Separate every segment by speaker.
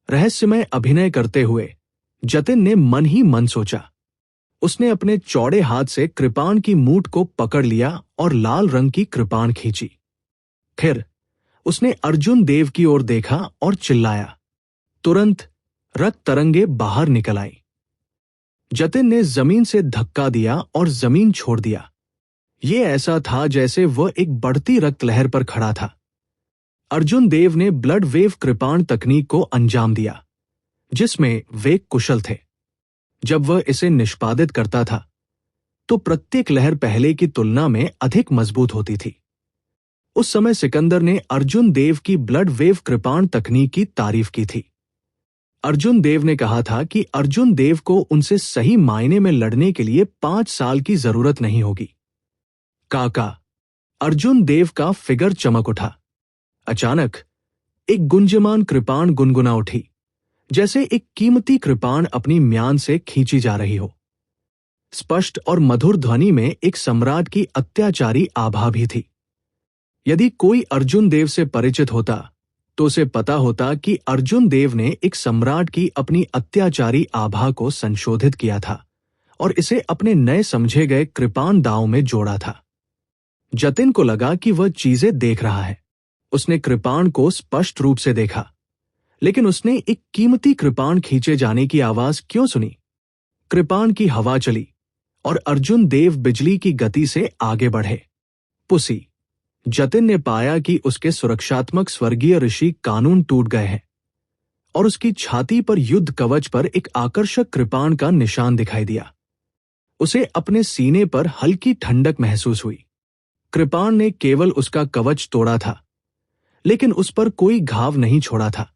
Speaker 1: रहस्यमय अभिनय करते हुए जतिन ने मन ही मन सोचा। उसने अपने चौड़े हाथ से कृपाण की मूठ को पकड़ लिया और लाल रंग की कृपाण खींची। फिर उसने अर्जुन देव की ओर देखा और चिल्लाया। तुरंत रक्त तरंगे बाहर निकल आई। जतिन ने जमीन से धक्का दिया और जमीन छोड़ दिया। ये ऐसा था जैसे वह एक बढ़ती रक्त लहर पर खड़ा था। अर्जुन देव ने ब्लड वेव कृपाण तकनीक को अंजाम दिया, जिसमें वे कुशल थे। जब वह इसे निष्पादित करता था तो प्रत्येक लहर पहले की तुलना में अधिक मजबूत होती थी। उस समय सिकंदर ने अर्जुन देव की ब्लड वेव कृपाण तकनीक की तारीफ की थी। अर्जुन देव ने कहा था कि अर्जुन देव को उनसे सही मायने में लड़ने के लिए 5 साल की जरूरत नहीं होगी। काका, अर्जुन देव का फिगर चमक उठा। अचानक एक गुंजमान कृपाण गुनगुना उठी, जैसे एक कीमती कृपाण अपनी म्यान से खींची जा रही हो। स्पष्ट और मधुर ध्वनि में एक सम्राट की अत्याचारी आभा भी थी। यदि कोई अर्जुन देव से परिचित होता तो उसे पता होता कि अर्जुन देव ने एक सम्राट की अपनी अत्याचारी आभा को संशोधित किया था और इसे अपने नए समझे गए कृपाण दांव में जोड़ा था। जतिन को लगा कि वह चीजें देख रहा है। उसने कृपाण को स्पष्ट रूप से देखा, लेकिन उसने एक कीमती कृपाण खींचे जाने की आवाज क्यों सुनी? कृपाण की हवा चली और अर्जुन देव बिजली की गति से आगे बढ़े। पुसी, जतिन ने पाया कि उसके सुरक्षात्मक स्वर्गीय ऋषि कानून टूट गए हैं और उसकी छाती पर युद्ध कवच पर एक आकर्षक कृपाण का निशान दिखाई दिया। उसे अपने सीने पर हल्की ठंडक महसूस हुई। कृपाण ने केवल उसका कवच तोड़ा था, लेकिन उस पर कोई घाव नहीं छोड़ा था।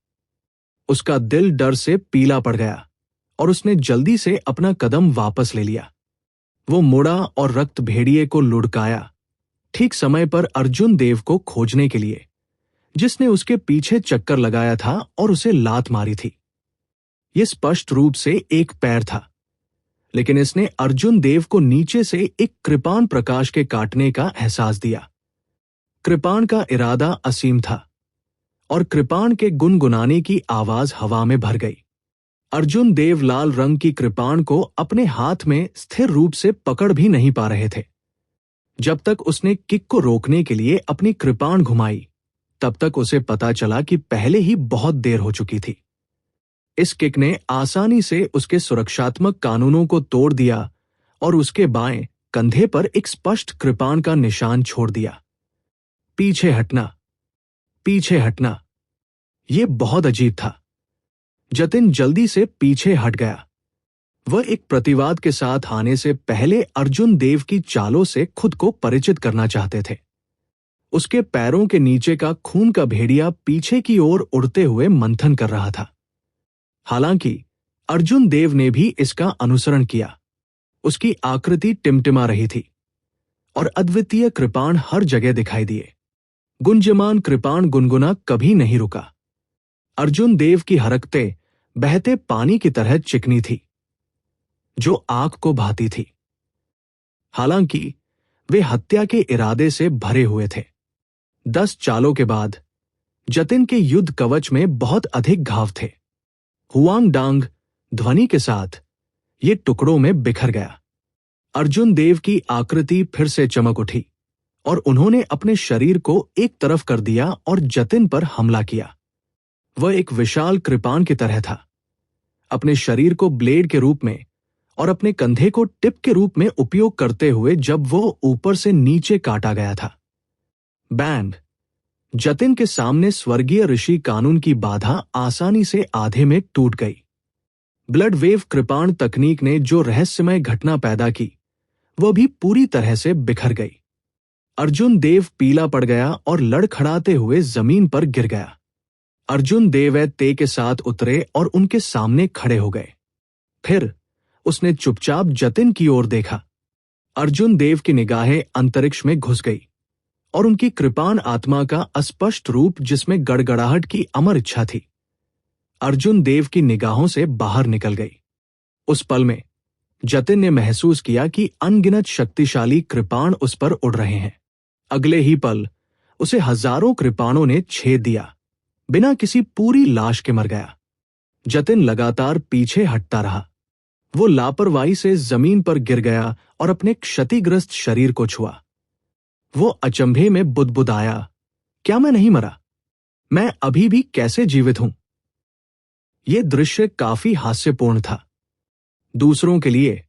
Speaker 1: उसका दिल डर से पीला पड़ गया और उसने जल्दी से अपना कदम वापस ले लिया। वो मुड़ा और रक्त भेड़िए को लुढ़काया, ठीक समय पर अर्जुन देव को खोजने के लिए, जिसने उसके पीछे चक्कर लगाया था और उसे लात मारी थी। यह स्पष्ट रूप से एक पैर था, लेकिन इसने अर्जुन देव को नीचे से एक कृपाण प्रकाश के काटने का एहसास दिया। कृपाण का इरादा असीम था और कृपाण के गुनगुनाने की आवाज हवा में भर गई। अर्जुन देव लाल रंग की कृपाण को अपने हाथ में स्थिर रूप से पकड़ भी नहीं पा रहे थे। जब तक उसने किक को रोकने के लिए अपनी कृपाण घुमाई, तब तक उसे पता चला कि पहले ही बहुत देर हो चुकी थी। इस किक ने आसानी से उसके सुरक्षात्मक कानूनों को तोड़ दिया और उसके बाएं कंधे पर एक स्पष्ट कृपाण का निशान छोड़ दिया। पीछे हटना, पीछे हटना। यह बहुत अजीब था। जतिन जल्दी से पीछे हट गया। वह एक प्रतिवाद के साथ आने से पहले अर्जुन देव की चालों से खुद को परिचित करना चाहते थे। उसके पैरों के नीचे का खून का भेड़िया पीछे की ओर उड़ते हुए मंथन कर रहा था। हालांकि अर्जुन देव ने भी इसका अनुसरण किया। उसकी आकृति टिमटिमा रही थी और अद्वितीय कृपाण हर जगह दिखाई दिए। गुंजमान कृपाण गुनगुना कभी नहीं रुका। अर्जुन देव की हरकतें बहते पानी की तरह चिकनी थी, जो आग को भाती थी। हालांकि वे हत्या के इरादे से भरे हुए थे। 10 चालों के बाद जतिन के युद्ध कवच में बहुत अधिक घाव थे। हुआंग डांग ध्वनि के साथ ये टुकड़ों में बिखर गया। अर्जुन देव की आकृति फिर से चमक उठी और उन्होंने अपने शरीर को एक तरफ कर दिया और जतिन पर हमला किया। वह एक विशाल कृपाण की तरह था, अपने शरीर को ब्लेड के रूप में और अपने कंधे को टिप के रूप में उपयोग करते हुए जब वो ऊपर से नीचे काटा गया था। बैंड! जतिन के सामने स्वर्गीय ऋषि कानून की बाधा आसानी से आधे में टूट गई। ब्लड वेव कृपाण तकनीक ने जो रहस्यमय घटना पैदा की, वह भी पूरी तरह से बिखर गई। अर्जुन देव पीला पड़ गया और लड़खड़ाते हुए जमीन पर गिर गया। अर्जुन देव ते के साथ उतरे और उनके सामने खड़े हो गए। फिर उसने चुपचाप जतिन की ओर देखा। अर्जुन देव की निगाहें अंतरिक्ष में घुस गई और उनकी कृपाण आत्मा का अस्पष्ट रूप, जिसमें गड़गड़ाहट की अमर इच्छा थी, अर्जुन देव की निगाहों से बाहर निकल गई। उस पल में जतिन ने महसूस किया कि अनगिनत शक्तिशाली कृपाण उस पर उड़ रहे हैं। अगले ही पल उसे हजारों कृपाणों ने छेद दिया। बिना किसी पूरी लाश के मर गया। जतिन लगातार पीछे हटता रहा। वो लापरवाही से जमीन पर गिर गया और अपने क्षतिग्रस्त शरीर को छुआ। वो अचंभे में बुदबुदाया, क्या मैं नहीं मरा? मैं अभी भी कैसे जीवित हूं? यह दृश्य काफी हास्यपूर्ण था। दूसरों के लिए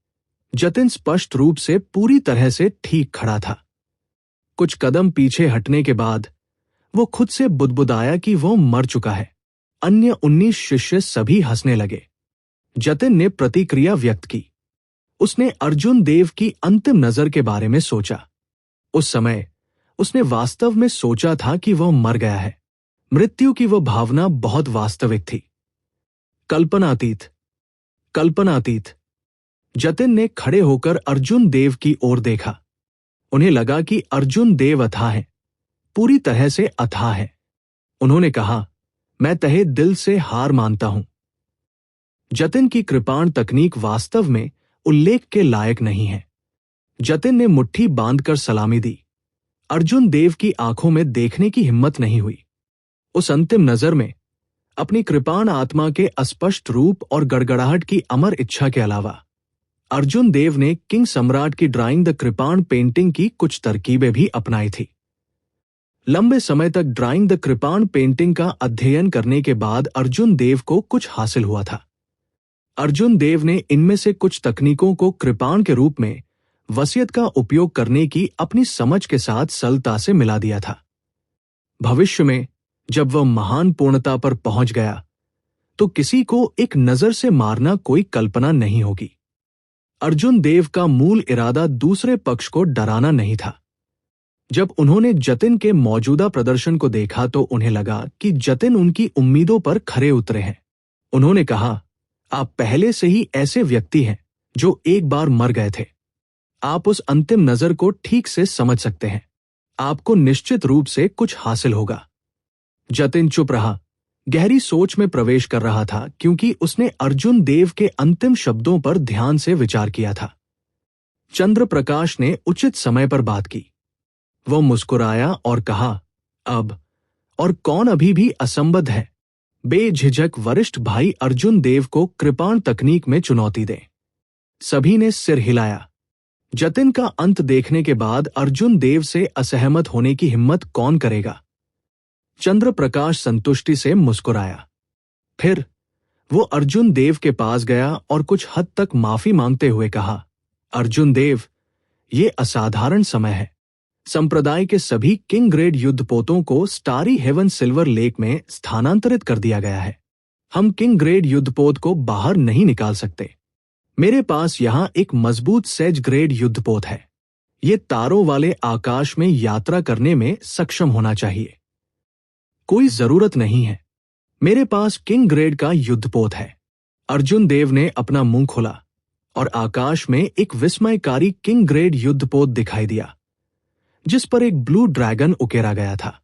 Speaker 1: जतिन स्पष्ट रूप से पूरी तरह से ठीक खड़ा था। कुछ कदम पीछे हटने के बाद वो खुद से बुदबुदाया कि वो मर चुका है। अन्य 19 शिष्य सभी हंसने लगे। जतिन ने प्रतिक्रिया व्यक्त की। उसने अर्जुन देव की अंतिम नजर के बारे में सोचा। उस समय उसने वास्तव में सोचा था कि वह मर गया है। मृत्यु की वह भावना बहुत वास्तविक थी। कल्पनातीत, कल्पनातीत। जतिन ने खड़े होकर अर्जुन देव की ओर देखा। उन्हें लगा कि अर्जुन देव अथाह है, पूरी तरह से अथाह है। उन्होंने कहा, मैं तहे दिल से हार मानता हूं। जतिन की कृपाण तकनीक वास्तव में उल्लेख के लायक नहीं है। जतिन ने मुट्ठी बांधकर सलामी दी। अर्जुन देव की आंखों में देखने की हिम्मत नहीं हुई। उस अंतिम नजर में अपनी कृपाण आत्मा के अस्पष्ट रूप और गड़गड़ाहट की अमर इच्छा के अलावा अर्जुन देव ने किंग सम्राट की ड्राइंग द कृपाण पेंटिंग की कुछ तरकीबें भी अपनाई थी। लंबे समय तक ड्राइंग द कृपाण पेंटिंग का अध्ययन करने के बाद अर्जुन देव को कुछ हासिल हुआ था। अर्जुन देव ने इनमें से कुछ तकनीकों को कृपाण के रूप में वसीयत का उपयोग करने की अपनी समझ के साथ सरलता से मिला दिया था। भविष्य में जब वह महान पूर्णता पर पहुंच गया तो किसी को एक नजर से मारना कोई कल्पना नहीं होगी। अर्जुन देव का मूल इरादा दूसरे पक्ष को डराना नहीं था। जब उन्होंने जतिन के मौजूदा प्रदर्शन को देखा तो उन्हें लगा कि जतिन उनकी उम्मीदों पर खरे उतरे हैं। उन्होंने कहा, आप पहले से ही ऐसे व्यक्ति हैं जो एक बार मर गए थे। आप उस अंतिम नजर को ठीक से समझ सकते हैं। आपको निश्चित रूप से कुछ हासिल होगा। जतिन चुप रहा, गहरी सोच में प्रवेश कर रहा था क्योंकि उसने अर्जुन देव के अंतिम शब्दों पर ध्यान से विचार किया था। चंद्र प्रकाश ने उचित समय पर बात की। वह मुस्कुराया और कहा, अब और कौन अभी भी असंबद्ध है? बेझिझक वरिष्ठ भाई अर्जुन देव को कृपाण तकनीक में चुनौती दें। सभी ने सिर हिलाया। जतिन का अंत देखने के बाद अर्जुन देव से असहमत होने की हिम्मत कौन करेगा? चंद्र प्रकाश संतुष्टि से मुस्कुराया। फिर वो अर्जुन देव के पास गया और कुछ हद तक माफी मांगते हुए कहा, अर्जुन देव, ये असाधारण समय है। संप्रदाय के सभी किंग ग्रेड युद्धपोतों को स्टारी हेवन सिल्वर लेक में स्थानांतरित कर दिया गया है। हम किंग ग्रेड युद्धपोत को बाहर नहीं निकाल सकते। मेरे पास यहां एक मजबूत सेज ग्रेड युद्धपोत है। ये तारों वाले आकाश में यात्रा करने में सक्षम होना चाहिए। कोई जरूरत नहीं है। मेरे पास किंग ग्रेड का युद्धपोत है। अर्जुन देव ने अपना मुंह खोला और आकाश में एक विस्मयकारी किंग ग्रेड युद्धपोत दिखाई दिया जिस पर एक ब्लू ड्रैगन उकेरा गया था।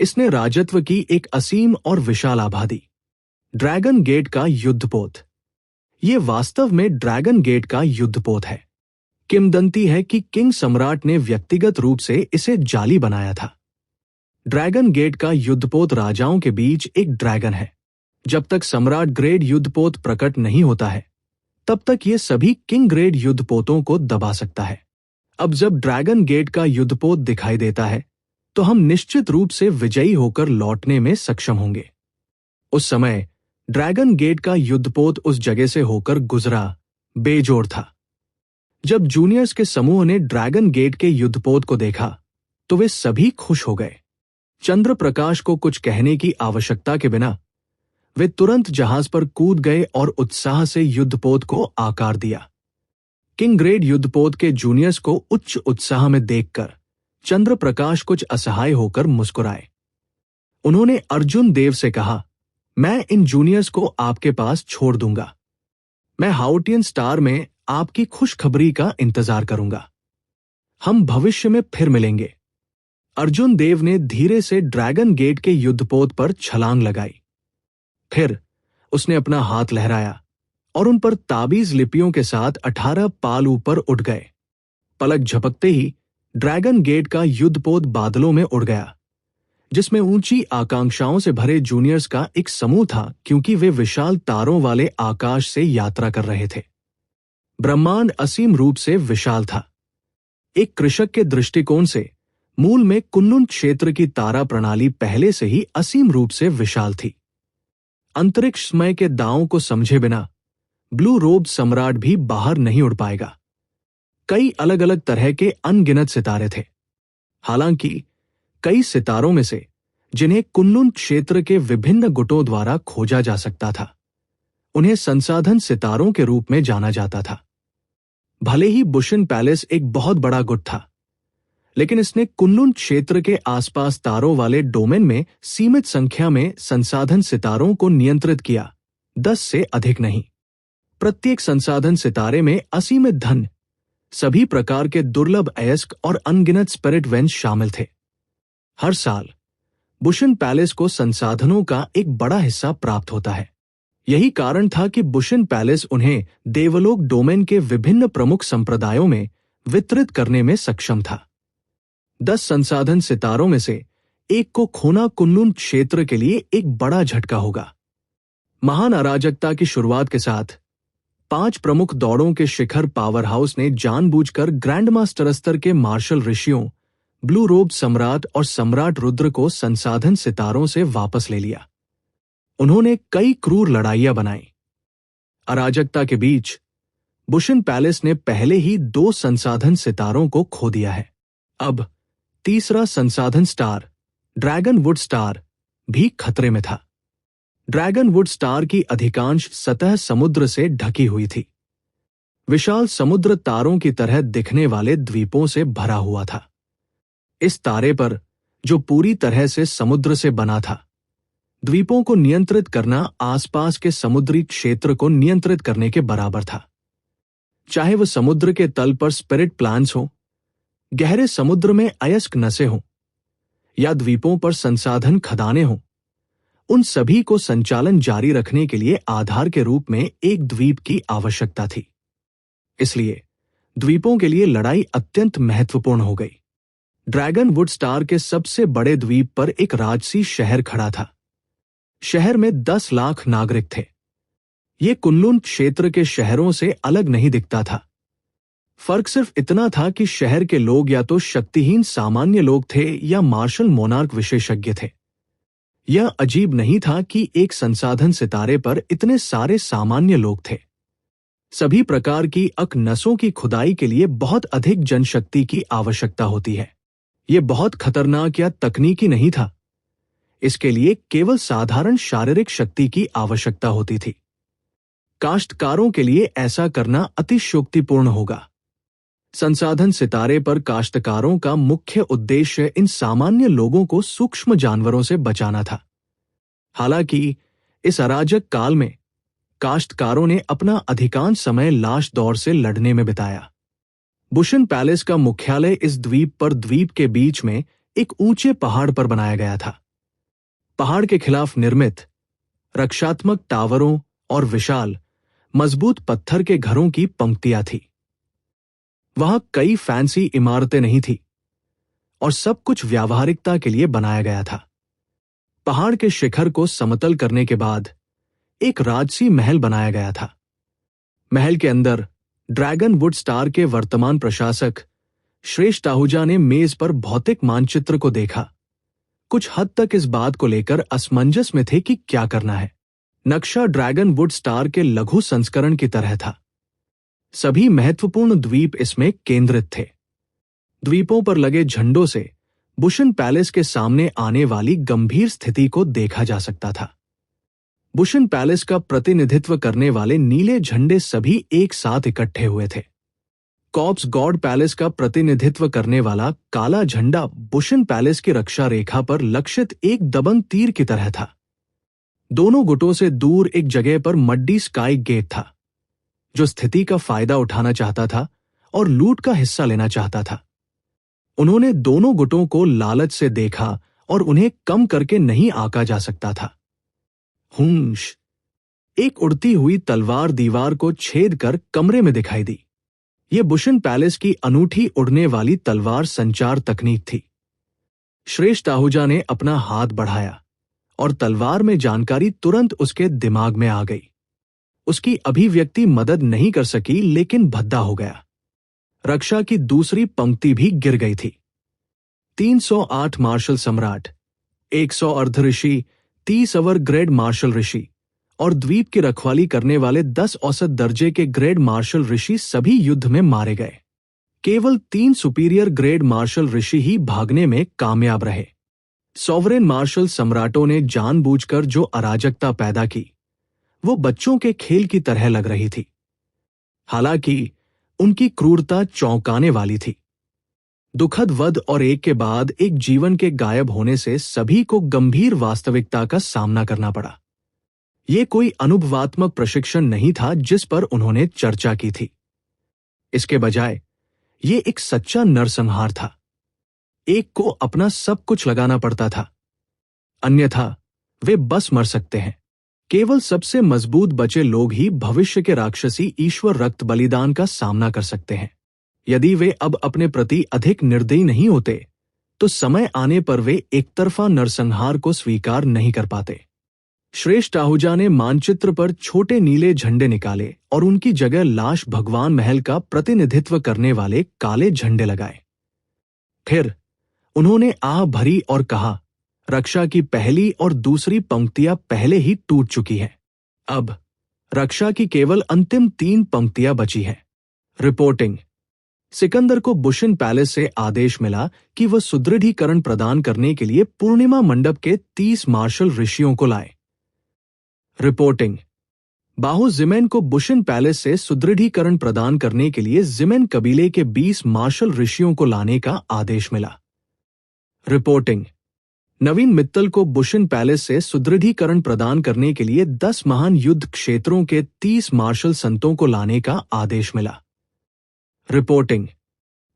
Speaker 1: इसने राजत्व की एक असीम और विशाल आभा दी। ड्रैगन गेट का युद्धपोत। ये वास्तव में ड्रैगन गेट का युद्धपोत है। किंवदंती है कि किंग सम्राट ने व्यक्तिगत रूप से इसे जाली बनाया था। ड्रैगन गेट का युद्धपोत राजाओं के बीच एक ड्रैगन है। जब तक सम्राट ग्रेड युद्धपोत प्रकट नहीं होता है तब तक ये सभी किंग ग्रेड युद्धपोतों को दबा सकता है। अब जब ड्रैगन गेट का युद्धपोत दिखाई देता है तो हम निश्चित रूप से विजयी होकर लौटने में सक्षम होंगे। उस समय ड्रैगन गेट का युद्धपोत उस जगह से होकर गुजरा बेजोड़ था। जब जूनियर्स के समूह ने ड्रैगन गेट के युद्धपोत को देखा तो वे सभी खुश हो गए। चंद्र प्रकाश को कुछ कहने की आवश्यकता के बिना वे तुरंत जहाज पर कूद गए और उत्साह से युद्धपोत को आकार दिया। किंग ग्रेड युद्धपोत के जूनियर्स को उच्च उत्साह में देखकर चंद्र प्रकाश कुछ असहाय होकर मुस्कुराए। उन्होंने अर्जुन देव से कहा, मैं इन जूनियर्स को आपके पास छोड़ दूंगा। मैं हाउटियन स्टार में आपकी खुशखबरी का इंतजार करूंगा। हम भविष्य में फिर मिलेंगे। अर्जुन देव ने धीरे से ड्रैगन गेट के युद्धपोत पर छलांग लगाई। फिर उसने अपना हाथ लहराया और उन पर ताबीज लिपियों के साथ 18 पाल ऊपर उठ गए। पलक झपकते ही ड्रैगन गेट का युद्धपोत बादलों में उड़ गया। जिसमें ऊंची आकांक्षाओं से भरे जूनियर्स का एक समूह था, क्योंकि वे विशाल तारों वाले आकाश से यात्रा कर रहे थे। ब्रह्मांड असीम रूप से विशाल था। एक कृषक के दृष्टिकोण से मूल में कुनलुन क्षेत्र की तारा प्रणाली पहले से ही असीम रूप से विशाल थी। अंतरिक्ष समय के दांवों को समझे बिना ब्लू रोब सम्राट भी बाहर नहीं उड़ पाएगा। कई अलग अलग तरह के अनगिनत सितारे थे। हालांकि कई सितारों में से जिन्हें कुनलुन क्षेत्र के विभिन्न गुटों द्वारा खोजा जा सकता था, उन्हें संसाधन सितारों के रूप में जाना जाता था। भले ही बुशन पैलेस एक बहुत बड़ा गुट था, लेकिन इसने कुनलुन क्षेत्र के आसपास तारों वाले डोमेन में सीमित संख्या में संसाधन सितारों को नियंत्रित किया, 10 से अधिक नहीं। प्रत्येक संसाधन सितारे में असीमित धन, सभी प्रकार के दुर्लभ अयस्क और अनगिनत स्पिरिट वेंस शामिल थे। हर साल बुशन पैलेस को संसाधनों का एक बड़ा हिस्सा प्राप्त होता है। यही कारण था कि बुशन पैलेस उन्हें देवलोक डोमेन के विभिन्न प्रमुख संप्रदायों में वितरित करने में सक्षम था। 10 संसाधन सितारों में से एक को खोना कुनलुन क्षेत्र के लिए एक बड़ा झटका होगा। महान अराजकता की शुरुआत के साथ 5 प्रमुख दौड़ों के शिखर पावर हाउस ने जानबूझकर ग्रैंडमास्टर स्तर के मार्शल ऋषियों, ब्लू रोब सम्राट और सम्राट रुद्र को संसाधन सितारों से वापस ले लिया। उन्होंने कई क्रूर लड़ाइयां बनाई। अराजकता के बीच बुशन पैलेस ने पहले ही 2 संसाधन सितारों को खो दिया है। अब तीसरा संसाधन स्टार, ड्रैगन वुड स्टार, भी खतरे में था। ड्रैगन वुड स्टार की अधिकांश सतह समुद्र से ढकी हुई थी। विशाल समुद्र तारों की तरह दिखने वाले द्वीपों से भरा हुआ था। इस तारे पर, जो पूरी तरह से समुद्र से बना था, द्वीपों को नियंत्रित करना आसपास के समुद्री क्षेत्र को नियंत्रित करने के बराबर था। चाहे वह समुद्र के तल पर स्पिरिट प्लांट्स हो, गहरे समुद्र में अयस्क नसें हों, या द्वीपों पर संसाधन खदानें हों, उन सभी को संचालन जारी रखने के लिए आधार के रूप में एक द्वीप की आवश्यकता थी। इसलिए द्वीपों के लिए लड़ाई अत्यंत महत्वपूर्ण हो गई। ड्रैगन वुड स्टार के सबसे बड़े द्वीप पर एक राजसी शहर खड़ा था। शहर में 10 लाख नागरिक थे। ये कुनलुन क्षेत्र के शहरों से अलग नहीं दिखता था। फर्क सिर्फ इतना था कि शहर के लोग या तो शक्तिहीन सामान्य लोग थे या मार्शल मोनार्क विशेषज्ञ थे। यह अजीब नहीं था कि एक संसाधन सितारे पर इतने सारे सामान्य लोग थे। सभी प्रकार की अकनसों की खुदाई के लिए बहुत अधिक जनशक्ति की आवश्यकता होती है। यह बहुत खतरनाक या तकनीकी नहीं था। इसके लिए केवल साधारण शारीरिक शक्ति की आवश्यकता होती थी। काश्तकारों के लिए ऐसा करना अतिशयोक्तिपूर्ण होगा। संसाधन सितारे पर काश्तकारों का मुख्य उद्देश्य इन सामान्य लोगों को सूक्ष्म जानवरों से बचाना था। हालांकि इस अराजक काल में काश्तकारों ने अपना अधिकांश समय लाश दौड़ से लड़ने में बिताया। बुशन पैलेस का मुख्यालय इस द्वीप पर द्वीप के बीच में एक ऊंचे पहाड़ पर बनाया गया था। पहाड़ के खिलाफ निर्मित रक्षात्मक टावरों और विशाल मजबूत पत्थर के घरों की पंक्तियां थी। वहां कई फैंसी इमारतें नहीं थी और सब कुछ व्यावहारिकता के लिए बनाया गया था। पहाड़ के शिखर को समतल करने के बाद एक राजसी महल बनाया गया था। महल के अंदर ड्रैगन वुड स्टार के वर्तमान प्रशासक श्रेष्ठ आहूजा ने मेज पर भौतिक मानचित्र को देखा। कुछ हद तक इस बात को लेकर असमंजस में थे कि क्या करना है। नक्शा ड्रैगन वुड स्टार के लघु संस्करण की तरह था। सभी महत्वपूर्ण द्वीप इसमें केंद्रित थे। द्वीपों पर लगे झंडों से बुशन पैलेस के सामने आने वाली गंभीर स्थिति को देखा जा सकता था। बुशन पैलेस का प्रतिनिधित्व करने वाले नीले झंडे सभी एक साथ इकट्ठे हुए थे। कॉप्स गॉड पैलेस का प्रतिनिधित्व करने वाला काला झंडा बुशन पैलेस की रक्षा रेखा पर लक्षित एक दबंग तीर की तरह था। दोनों गुटों से दूर एक जगह पर मड्डी स्काई गेट था, जो स्थिति का फायदा उठाना चाहता था और लूट का हिस्सा लेना चाहता था। उन्होंने दोनों गुटों को लालच से देखा और उन्हें कम करके नहीं आंका जा सकता था। हुंश! एक उड़ती हुई तलवार दीवार को छेद कर कमरे में दिखाई दी। यह बुशन पैलेस की अनूठी उड़ने वाली तलवार संचार तकनीक थी। श्रेष्ठ आहूजा ने अपना हाथ बढ़ाया और तलवार में जानकारी तुरंत उसके दिमाग में आ गई। उसकी अभिव्यक्ति मदद नहीं कर सकी, लेकिन भद्दा हो गया। रक्षा की दूसरी पंक्ति भी गिर गई थी। 308 मार्शल सम्राट, 100 अर्ध ऋषि, 30 अवर ग्रेड मार्शल ऋषि और द्वीप की रखवाली करने वाले 10 औसत दर्जे के ग्रेड मार्शल ऋषि सभी युद्ध में मारे गए। केवल 3 सुपीरियर ग्रेड मार्शल ऋषि ही भागने में कामयाब रहे। सॉवरेन मार्शल सम्राटों ने जानबूझकर जो अराजकता पैदा की, वो बच्चों के खेल की तरह लग रही थी। हालांकि उनकी क्रूरता चौंकाने वाली थी। दुखद वध और एक के बाद एक जीवन के गायब होने से सभी को गंभीर वास्तविकता का सामना करना पड़ा। ये कोई अनुभवात्मक प्रशिक्षण नहीं था जिस पर उन्होंने चर्चा की थी। इसके बजाय ये एक सच्चा नरसंहार था। एक को अपना सब कुछ लगाना पड़ता था, अन्यथा वे बस मर सकते हैं। केवल सबसे मजबूत बचे लोग ही भविष्य के राक्षसी ईश्वर रक्त बलिदान का सामना कर सकते हैं। यदि वे अब अपने प्रति अधिक निर्दयी नहीं होते, तो समय आने पर वे एकतरफा नरसंहार को स्वीकार नहीं कर पाते। श्रेष्ठ आहूजा ने मानचित्र पर छोटे नीले झंडे निकाले और उनकी जगह लाश भगवान महल का प्रतिनिधित्व करने वाले काले झंडे लगाए। फिर उन्होंने आह भरी और कहा, रक्षा की पहली और दूसरी पंक्तियां पहले ही टूट चुकी हैं। अब रक्षा की केवल अंतिम 3 पंक्तियां बची हैं। रिपोर्टिंग। सिकंदर को बुशिन पैलेस से आदेश मिला कि वह सुदृढ़ीकरण प्रदान करने के लिए पूर्णिमा मंडप के 30 मार्शल ऋषियों को लाए। रिपोर्टिंग। बाहु जिमेन को बुशिन पैलेस से सुदृढ़ीकरण प्रदान करने के लिए जिमेन कबीले के 20 मार्शल ऋषियों को लाने का आदेश मिला। रिपोर्टिंग। नवीन मित्तल को बुशिन पैलेस से सुदृढ़ीकरण प्रदान करने के लिए 10 महान युद्ध क्षेत्रों के 30 मार्शल संतों को लाने का आदेश मिला। रिपोर्टिंग।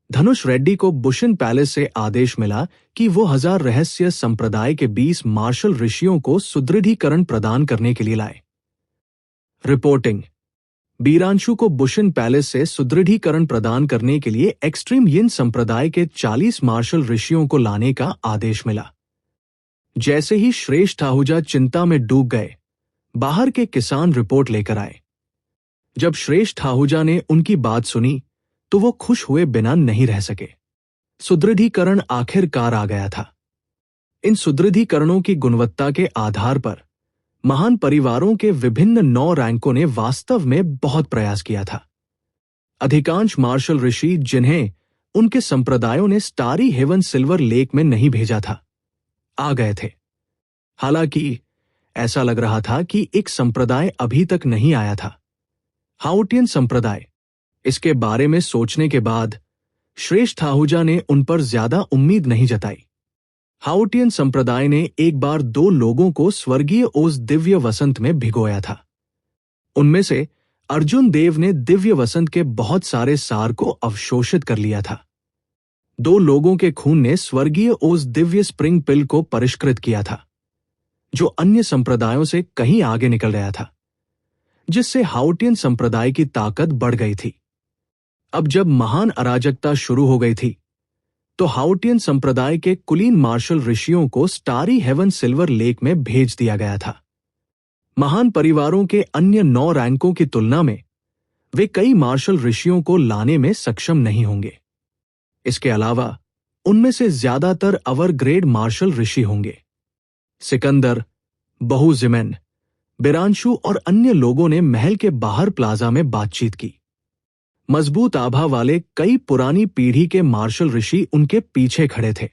Speaker 1: धनुष रेड्डी को बुशिन पैलेस से आदेश मिला कि वो 1000 रहस्य संप्रदाय के 20 मार्शल ऋषियों को सुदृढ़ीकरण प्रदान करने के लिए लाए। रिपोर्टिंग। बीरांशु को बुशिन पैलेस से सुदृढ़ीकरण प्रदान करने के लिए एक्सट्रीम यिन संप्रदाय के 40 मार्शल ऋषियों को लाने का आदेश मिला। जैसे ही श्रेष्ठ आहूजा चिंता में डूब गए, बाहर के किसान रिपोर्ट लेकर आए। जब श्रेष्ठ आहूजा ने उनकी बात सुनी, तो वो खुश हुए बिना नहीं रह सके। सुदृढ़ीकरण आखिरकार आ गया था। इन सुदृढ़ीकरणों की गुणवत्ता के आधार पर महान परिवारों के विभिन्न 9 रैंकों ने वास्तव में बहुत प्रयास किया था। अधिकांश मार्शल ऋषि, जिन्हें उनके संप्रदायों ने स्टारी हेवन सिल्वर लेक में नहीं भेजा था, आ गए थे। हालांकि ऐसा लग रहा था कि एक संप्रदाय अभी तक नहीं आया था, हाउटियन संप्रदाय। इसके बारे में सोचने के बाद श्रेष्ठ आहूजा ने उन पर ज्यादा उम्मीद नहीं जताई। हाउटियन संप्रदाय ने एक बार 2 लोगों को स्वर्गीय ओज दिव्य वसंत में भिगोया था। उनमें से अर्जुन देव ने दिव्य वसंत के बहुत सारे सार को अवशोषित कर लिया था। 2 लोगों के खून ने स्वर्गीय ओज दिव्य स्प्रिंग पिल को परिष्कृत किया था, जो अन्य संप्रदायों से कहीं आगे निकल गया था, जिससे हाउटियन संप्रदाय की ताकत बढ़ गई थी। अब जब महान अराजकता शुरू हो गई थी, तो हाउटियन संप्रदाय के कुलीन मार्शल ऋषियों को स्टारी हेवन सिल्वर लेक में भेज दिया गया था। महान परिवारों के अन्य 9 रैंकों की तुलना में वे कई मार्शल ऋषियों को लाने में सक्षम नहीं होंगे। इसके अलावा उनमें से ज्यादातर अवर ग्रेड मार्शल ऋषि होंगे। सिकंदर, बहु जिमेन, बिरांशु और अन्य लोगों ने महल के बाहर प्लाजा में बातचीत की। मजबूत आभा वाले कई पुरानी पीढ़ी के मार्शल ऋषि उनके पीछे खड़े थे।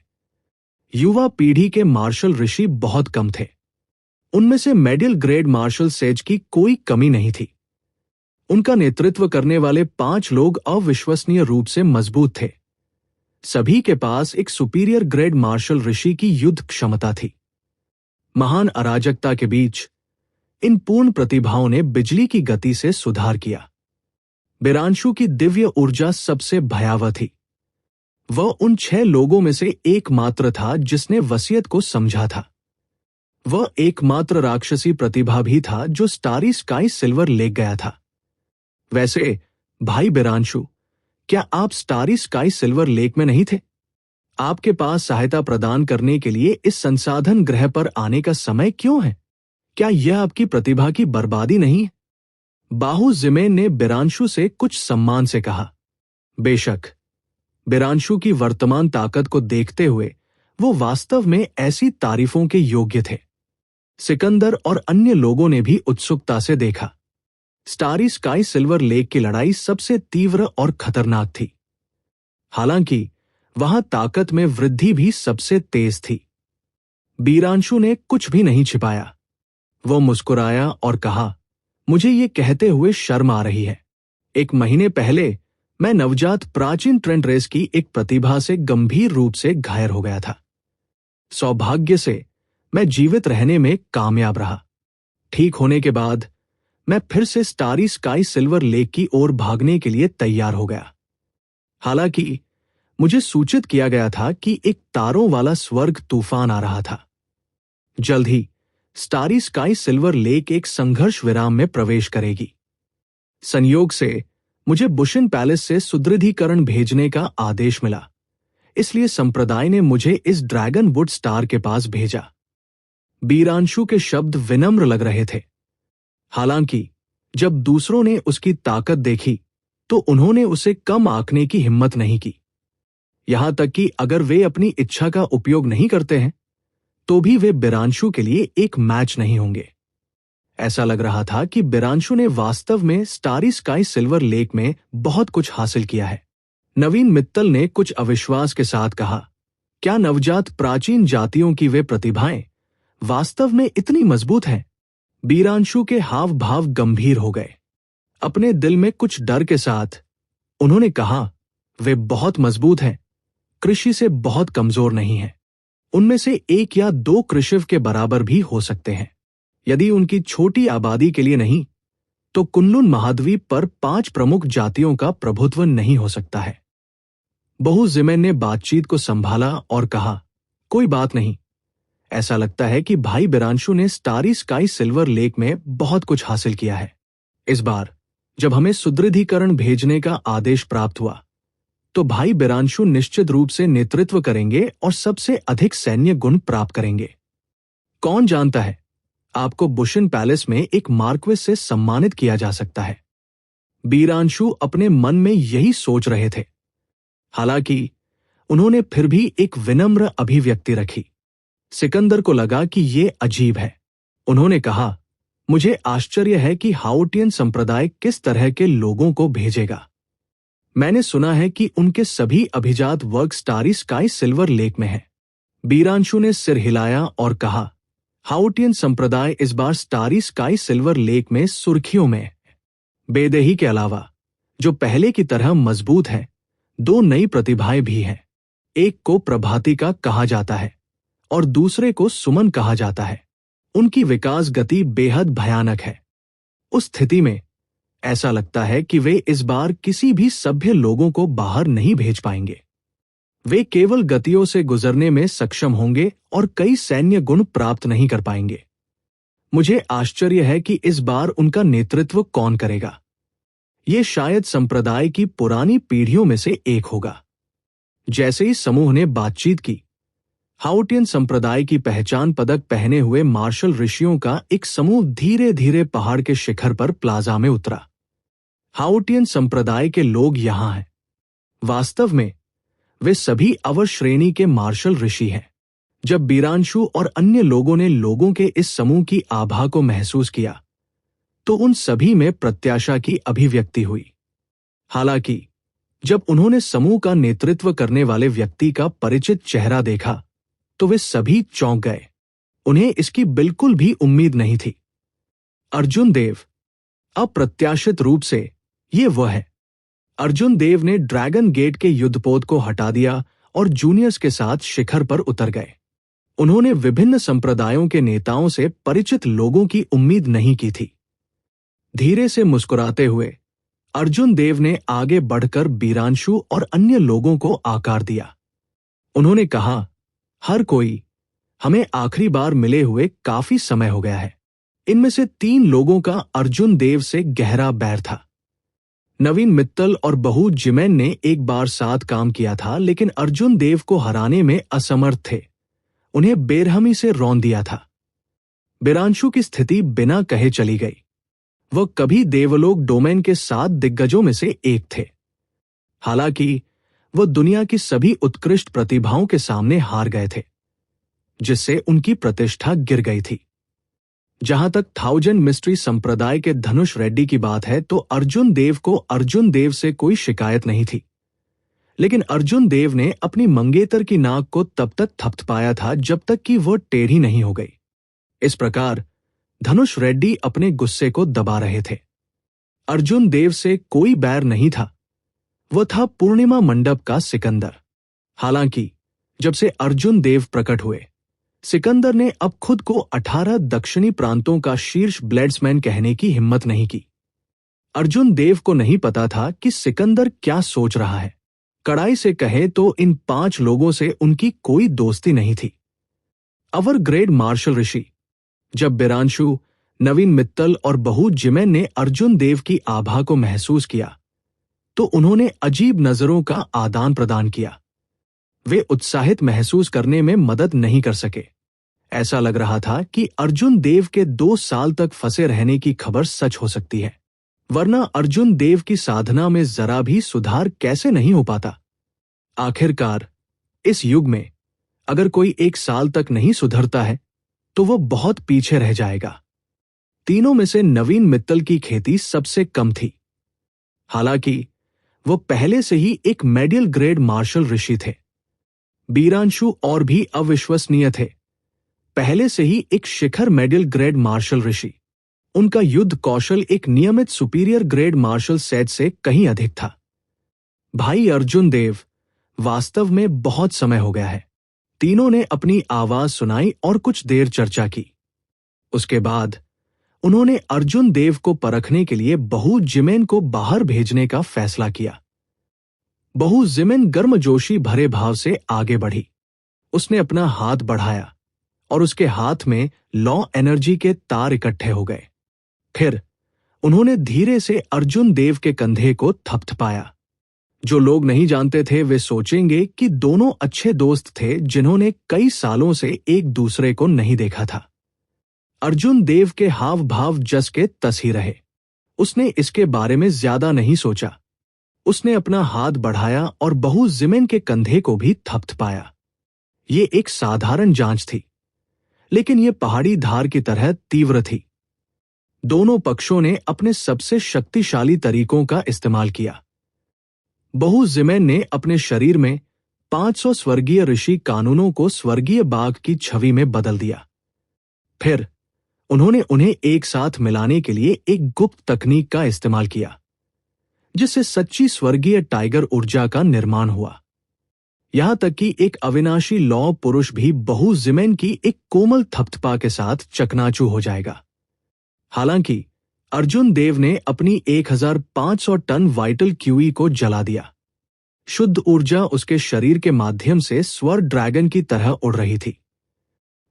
Speaker 1: युवा पीढ़ी के मार्शल ऋषि बहुत कम थे। उनमें से मिडिल ग्रेड मार्शल सेज की कोई कमी नहीं थी। उनका नेतृत्व करने वाले 5 लोग अविश्वसनीय रूप से मजबूत थे। सभी के पास एक सुपीरियर ग्रेड मार्शल ऋषि की युद्ध क्षमता थी। महान अराजकता के बीच इन पूर्ण प्रतिभाओं ने बिजली की गति से सुधार किया। बिरांशु की दिव्य ऊर्जा सबसे भयावह थी। वह उन 6 लोगों में से एकमात्र था जिसने वसीयत को समझा था। वह एकमात्र राक्षसी प्रतिभा भी था जो स्टारी स्काई सिल्वर लेक गया था। वैसे भाई बिरांशु, क्या आप स्टारी स्काई सिल्वर लेक में नहीं थे? आपके पास सहायता प्रदान करने के लिए इस संसाधन ग्रह पर आने का समय क्यों है? क्या यह आपकी प्रतिभा की बर्बादी नहीं है? बाहु जिमेन ने बिरांशु से कुछ सम्मान से कहा। बेशक, बिरांशु की वर्तमान ताकत को देखते हुए वो वास्तव में ऐसी तारीफों के योग्य थे। सिकंदर और अन्य लोगों ने भी उत्सुकता से देखा। स्टारी स्काई सिल्वर लेक की लड़ाई सबसे तीव्र और खतरनाक थी। हालांकि वहां ताकत में वृद्धि भी सबसे तेज थी। बीरांशु ने कुछ भी नहीं छिपाया। वो मुस्कुराया और कहा, मुझे ये कहते हुए शर्म आ रही है। 1 महीने पहले मैं नवजात प्राचीन ट्रेंट रेस की एक प्रतिभा से गंभीर रूप से घायल हो गया था। सौभाग्य से मैं जीवित रहने में कामयाब रहा। ठीक होने के बाद मैं फिर से स्टारी स्काई सिल्वर लेक की ओर भागने के लिए तैयार हो गया। हालांकि मुझे सूचित किया गया था कि एक तारों वाला स्वर्ग तूफान आ रहा था। जल्द ही स्टारी स्काई सिल्वर लेक एक संघर्ष विराम में प्रवेश करेगी। संयोग से मुझे बुशन पैलेस से सुदृढ़ीकरण भेजने का आदेश मिला, इसलिए संप्रदाय ने मुझे इस ड्रैगन वुड स्टार के पास भेजा। बीरांशु के शब्द विनम्र लग रहे थे। हालांकि जब दूसरों ने उसकी ताकत देखी तो उन्होंने उसे कम आंकने की हिम्मत नहीं की। यहां तक कि अगर वे अपनी इच्छा का उपयोग नहीं करते हैं तो भी वे बिरांशु के लिए एक मैच नहीं होंगे। ऐसा लग रहा था कि बिरांशु ने वास्तव में स्टारी स्काई सिल्वर लेक में बहुत कुछ हासिल किया है। नवीन मित्तल ने कुछ अविश्वास के साथ कहा, क्या नवजात प्राचीन जातियों की वे प्रतिभाएं वास्तव में इतनी मजबूत हैं? बीरांशु के हाव भाव गंभीर हो गए। अपने दिल में कुछ डर के साथ उन्होंने कहा, वे बहुत मजबूत हैं, कृषि से बहुत कमजोर नहीं हैं। उनमें से 1 या 2 कृषिव के बराबर भी हो सकते हैं। यदि उनकी छोटी आबादी के लिए नहीं तो कुनलुन महाद्वीप पर 5 प्रमुख जातियों का प्रभुत्व नहीं हो सकता है। बहु जिमेन ने बातचीत को संभाला और कहा, कोई बात नहीं। ऐसा लगता है कि भाई बिरांशु ने स्टारी स्काई सिल्वर लेक में बहुत कुछ हासिल किया है। इस बार जब हमें सुदृढ़ीकरण भेजने का आदेश प्राप्त हुआ तो भाई बिरांशु निश्चित रूप से नेतृत्व करेंगे और सबसे अधिक सैन्य गुण प्राप्त करेंगे। कौन जानता है, आपको बुशन पैलेस में एक मार्क्वेस से सम्मानित किया जा सकता है। बीरांशु अपने मन में यही सोच रहे थे। हालांकि उन्होंने फिर भी एक विनम्र अभिव्यक्ति रखी। सिकंदर को लगा कि ये अजीब है। उन्होंने कहा, मुझे आश्चर्य है कि हाउटियन संप्रदाय किस तरह के लोगों को भेजेगा। मैंने सुना है कि उनके सभी अभिजात वर्ग स्टारी स्काई सिल्वर लेक में हैं। बीरांशु ने सिर हिलाया और कहा, हाउटियन संप्रदाय इस बार स्टारी स्काई सिल्वर लेक में सुर्खियों में है। बेदेही के अलावा जो पहले की तरह मजबूत है, 2 नई प्रतिभाएं भी हैं। एक को प्रभातिका कहा जाता है और दूसरे को सुमन कहा जाता है। उनकी विकास गति बेहद भयानक है। उस स्थिति में ऐसा लगता है कि वे इस बार किसी भी सभ्य लोगों को बाहर नहीं भेज पाएंगे। वे केवल गतियों से गुजरने में सक्षम होंगे और कई सैन्य गुण प्राप्त नहीं कर पाएंगे। मुझे आश्चर्य है कि इस बार उनका नेतृत्व कौन करेगा। ये शायद संप्रदाय की पुरानी पीढ़ियों में से एक होगा। जैसे ही समूह ने बातचीत की, हाउटियन संप्रदाय की पहचान पदक पहने हुए मार्शल ऋषियों का एक समूह धीरे धीरे पहाड़ के शिखर पर प्लाजा में उतरा। हाउटियन संप्रदाय के लोग यहां हैं। वास्तव में वे सभी अवर श्रेणी के मार्शल ऋषि हैं। जब बीरांशु और अन्य लोगों ने लोगों के इस समूह की आभा को महसूस किया तो उन सभी में प्रत्याशा की अभिव्यक्ति हुई। हालांकि जब उन्होंने समूह का नेतृत्व करने वाले व्यक्ति का परिचित चेहरा देखा तो वे सभी चौंक गए। उन्हें इसकी बिल्कुल भी उम्मीद नहीं थी। अर्जुन देव। अप्रत्याशित रूप से ये वह है। अर्जुन देव ने ड्रैगन गेट के युद्धपोत को हटा दिया और जूनियर्स के साथ शिखर पर उतर गए। उन्होंने विभिन्न संप्रदायों के नेताओं से परिचित लोगों की उम्मीद नहीं की थी। धीरे से मुस्कुराते हुए अर्जुन देव ने आगे बढ़कर बीरांशु और अन्य लोगों को आकार दिया। उन्होंने कहा, हर कोई, हमें आखिरी बार मिले हुए काफी समय हो गया है। इनमें से 3 लोगों का अर्जुन देव से गहरा बैर था। नवीन मित्तल और बहू जिमेन ने एक बार साथ काम किया था, लेकिन अर्जुन देव को हराने में असमर्थ थे। उन्हें बेरहमी से रौंद दिया था। बिरांशु की स्थिति बिना कहे चली गई। वह कभी देवलोक डोमेन के 7 दिग्गजों में से एक थे। हालांकि वह दुनिया की सभी उत्कृष्ट प्रतिभाओं के सामने हार गए थे, जिससे उनकी प्रतिष्ठा गिर गई थी। जहां तक 1000 मिस्ट्री संप्रदाय के धनुष रेड्डी की बात है, तो अर्जुन देव को अर्जुन देव से कोई शिकायत नहीं थी। लेकिन अर्जुन देव ने अपनी मंगेतर की नाक को तब तक थपथपाया था जब तक कि वह टेढ़ी नहीं हो गई। इस प्रकार धनुष रेड्डी अपने गुस्से को दबा रहे थे। अर्जुन देव से कोई बैर नहीं था। वह था पूर्णिमा मंडप का सिकंदर। हालांकि जब से अर्जुन देव प्रकट हुए, सिकंदर ने अब खुद को 18 दक्षिणी प्रांतों का शीर्ष ब्लेड्समैन कहने की हिम्मत नहीं की। अर्जुन देव को नहीं पता था कि सिकंदर क्या सोच रहा है। कड़ाई से कहे तो इन 5 लोगों से उनकी कोई दोस्ती नहीं थी। अवर ग्रेड मार्शल ऋषि, जब बिरांशु, नवीन मित्तल और बहू जिमेन ने अर्जुन देव की आभा को महसूस किया, तो उन्होंने अजीब नजरों का आदान प्रदान किया। वे उत्साहित महसूस करने में मदद नहीं कर सके। ऐसा लग रहा था कि अर्जुन देव के 2 साल तक फंसे रहने की खबर सच हो सकती है, वरना अर्जुन देव की साधना में जरा भी सुधार कैसे नहीं हो पाता। आखिरकार इस युग में अगर कोई 1 साल तक नहीं सुधरता है तो वह बहुत पीछे रह जाएगा। तीनों में से नवीन मित्तल की खेती सबसे कम थी। हालांकि वह पहले से ही एक मेडियल ग्रेड मार्शल ऋषि थे। बीरांशु और भी अविश्वसनीय थे, पहले से ही एक शिखर मेडियल ग्रेड मार्शल ऋषि। उनका युद्ध कौशल एक नियमित सुपीरियर ग्रेड मार्शल सेट से कहीं अधिक था। भाई अर्जुन देव, वास्तव में बहुत समय हो गया है। तीनों ने अपनी आवाज सुनाई और कुछ देर चर्चा की। उसके बाद उन्होंने अर्जुन देव को परखने के लिए बहू जिमेन को बाहर भेजने का फैसला किया। बहू जिमेन गर्मजोशी भरे भाव से आगे बढ़ी। उसने अपना हाथ बढ़ाया और उसके हाथ में लॉ एनर्जी के तार इकट्ठे हो गए। फिर उन्होंने धीरे से अर्जुन देव के कंधे को थपथपाया। जो लोग नहीं जानते थे वे सोचेंगे कि दोनों अच्छे दोस्त थे जिन्होंने कई सालों से एक दूसरे को नहीं देखा था। अर्जुन देव के हाव भाव जस के तस ही रहे। उसने इसके बारे में ज्यादा नहीं सोचा। उसने अपना हाथ बढ़ाया और बहू जिमेन के कंधे को भी थपथपाया। ये एक साधारण जांच थी, लेकिन ये पहाड़ी धार की तरह तीव्र थी। दोनों पक्षों ने अपने सबसे शक्तिशाली तरीकों का इस्तेमाल किया। बहू जिमेन ने अपने शरीर में 500 स्वर्गीय ऋषि कानूनों को स्वर्गीय बाघ की छवि में बदल दिया। फिर उन्होंने उन्हें एक साथ मिलाने के लिए एक गुप्त तकनीक का इस्तेमाल किया, जिससे सच्ची स्वर्गीय टाइगर ऊर्जा का निर्माण हुआ। यहां तक कि एक अविनाशी लौह पुरुष भी बहू जिमेन की एक कोमल थपथपा के साथ चकनाचूर हो जाएगा। हालांकि अर्जुन देव ने अपनी 1500 टन वाइटल क्यूई को जला दिया। शुद्ध ऊर्जा उसके शरीर के माध्यम से स्वर ड्रैगन की तरह उड़ रही थी।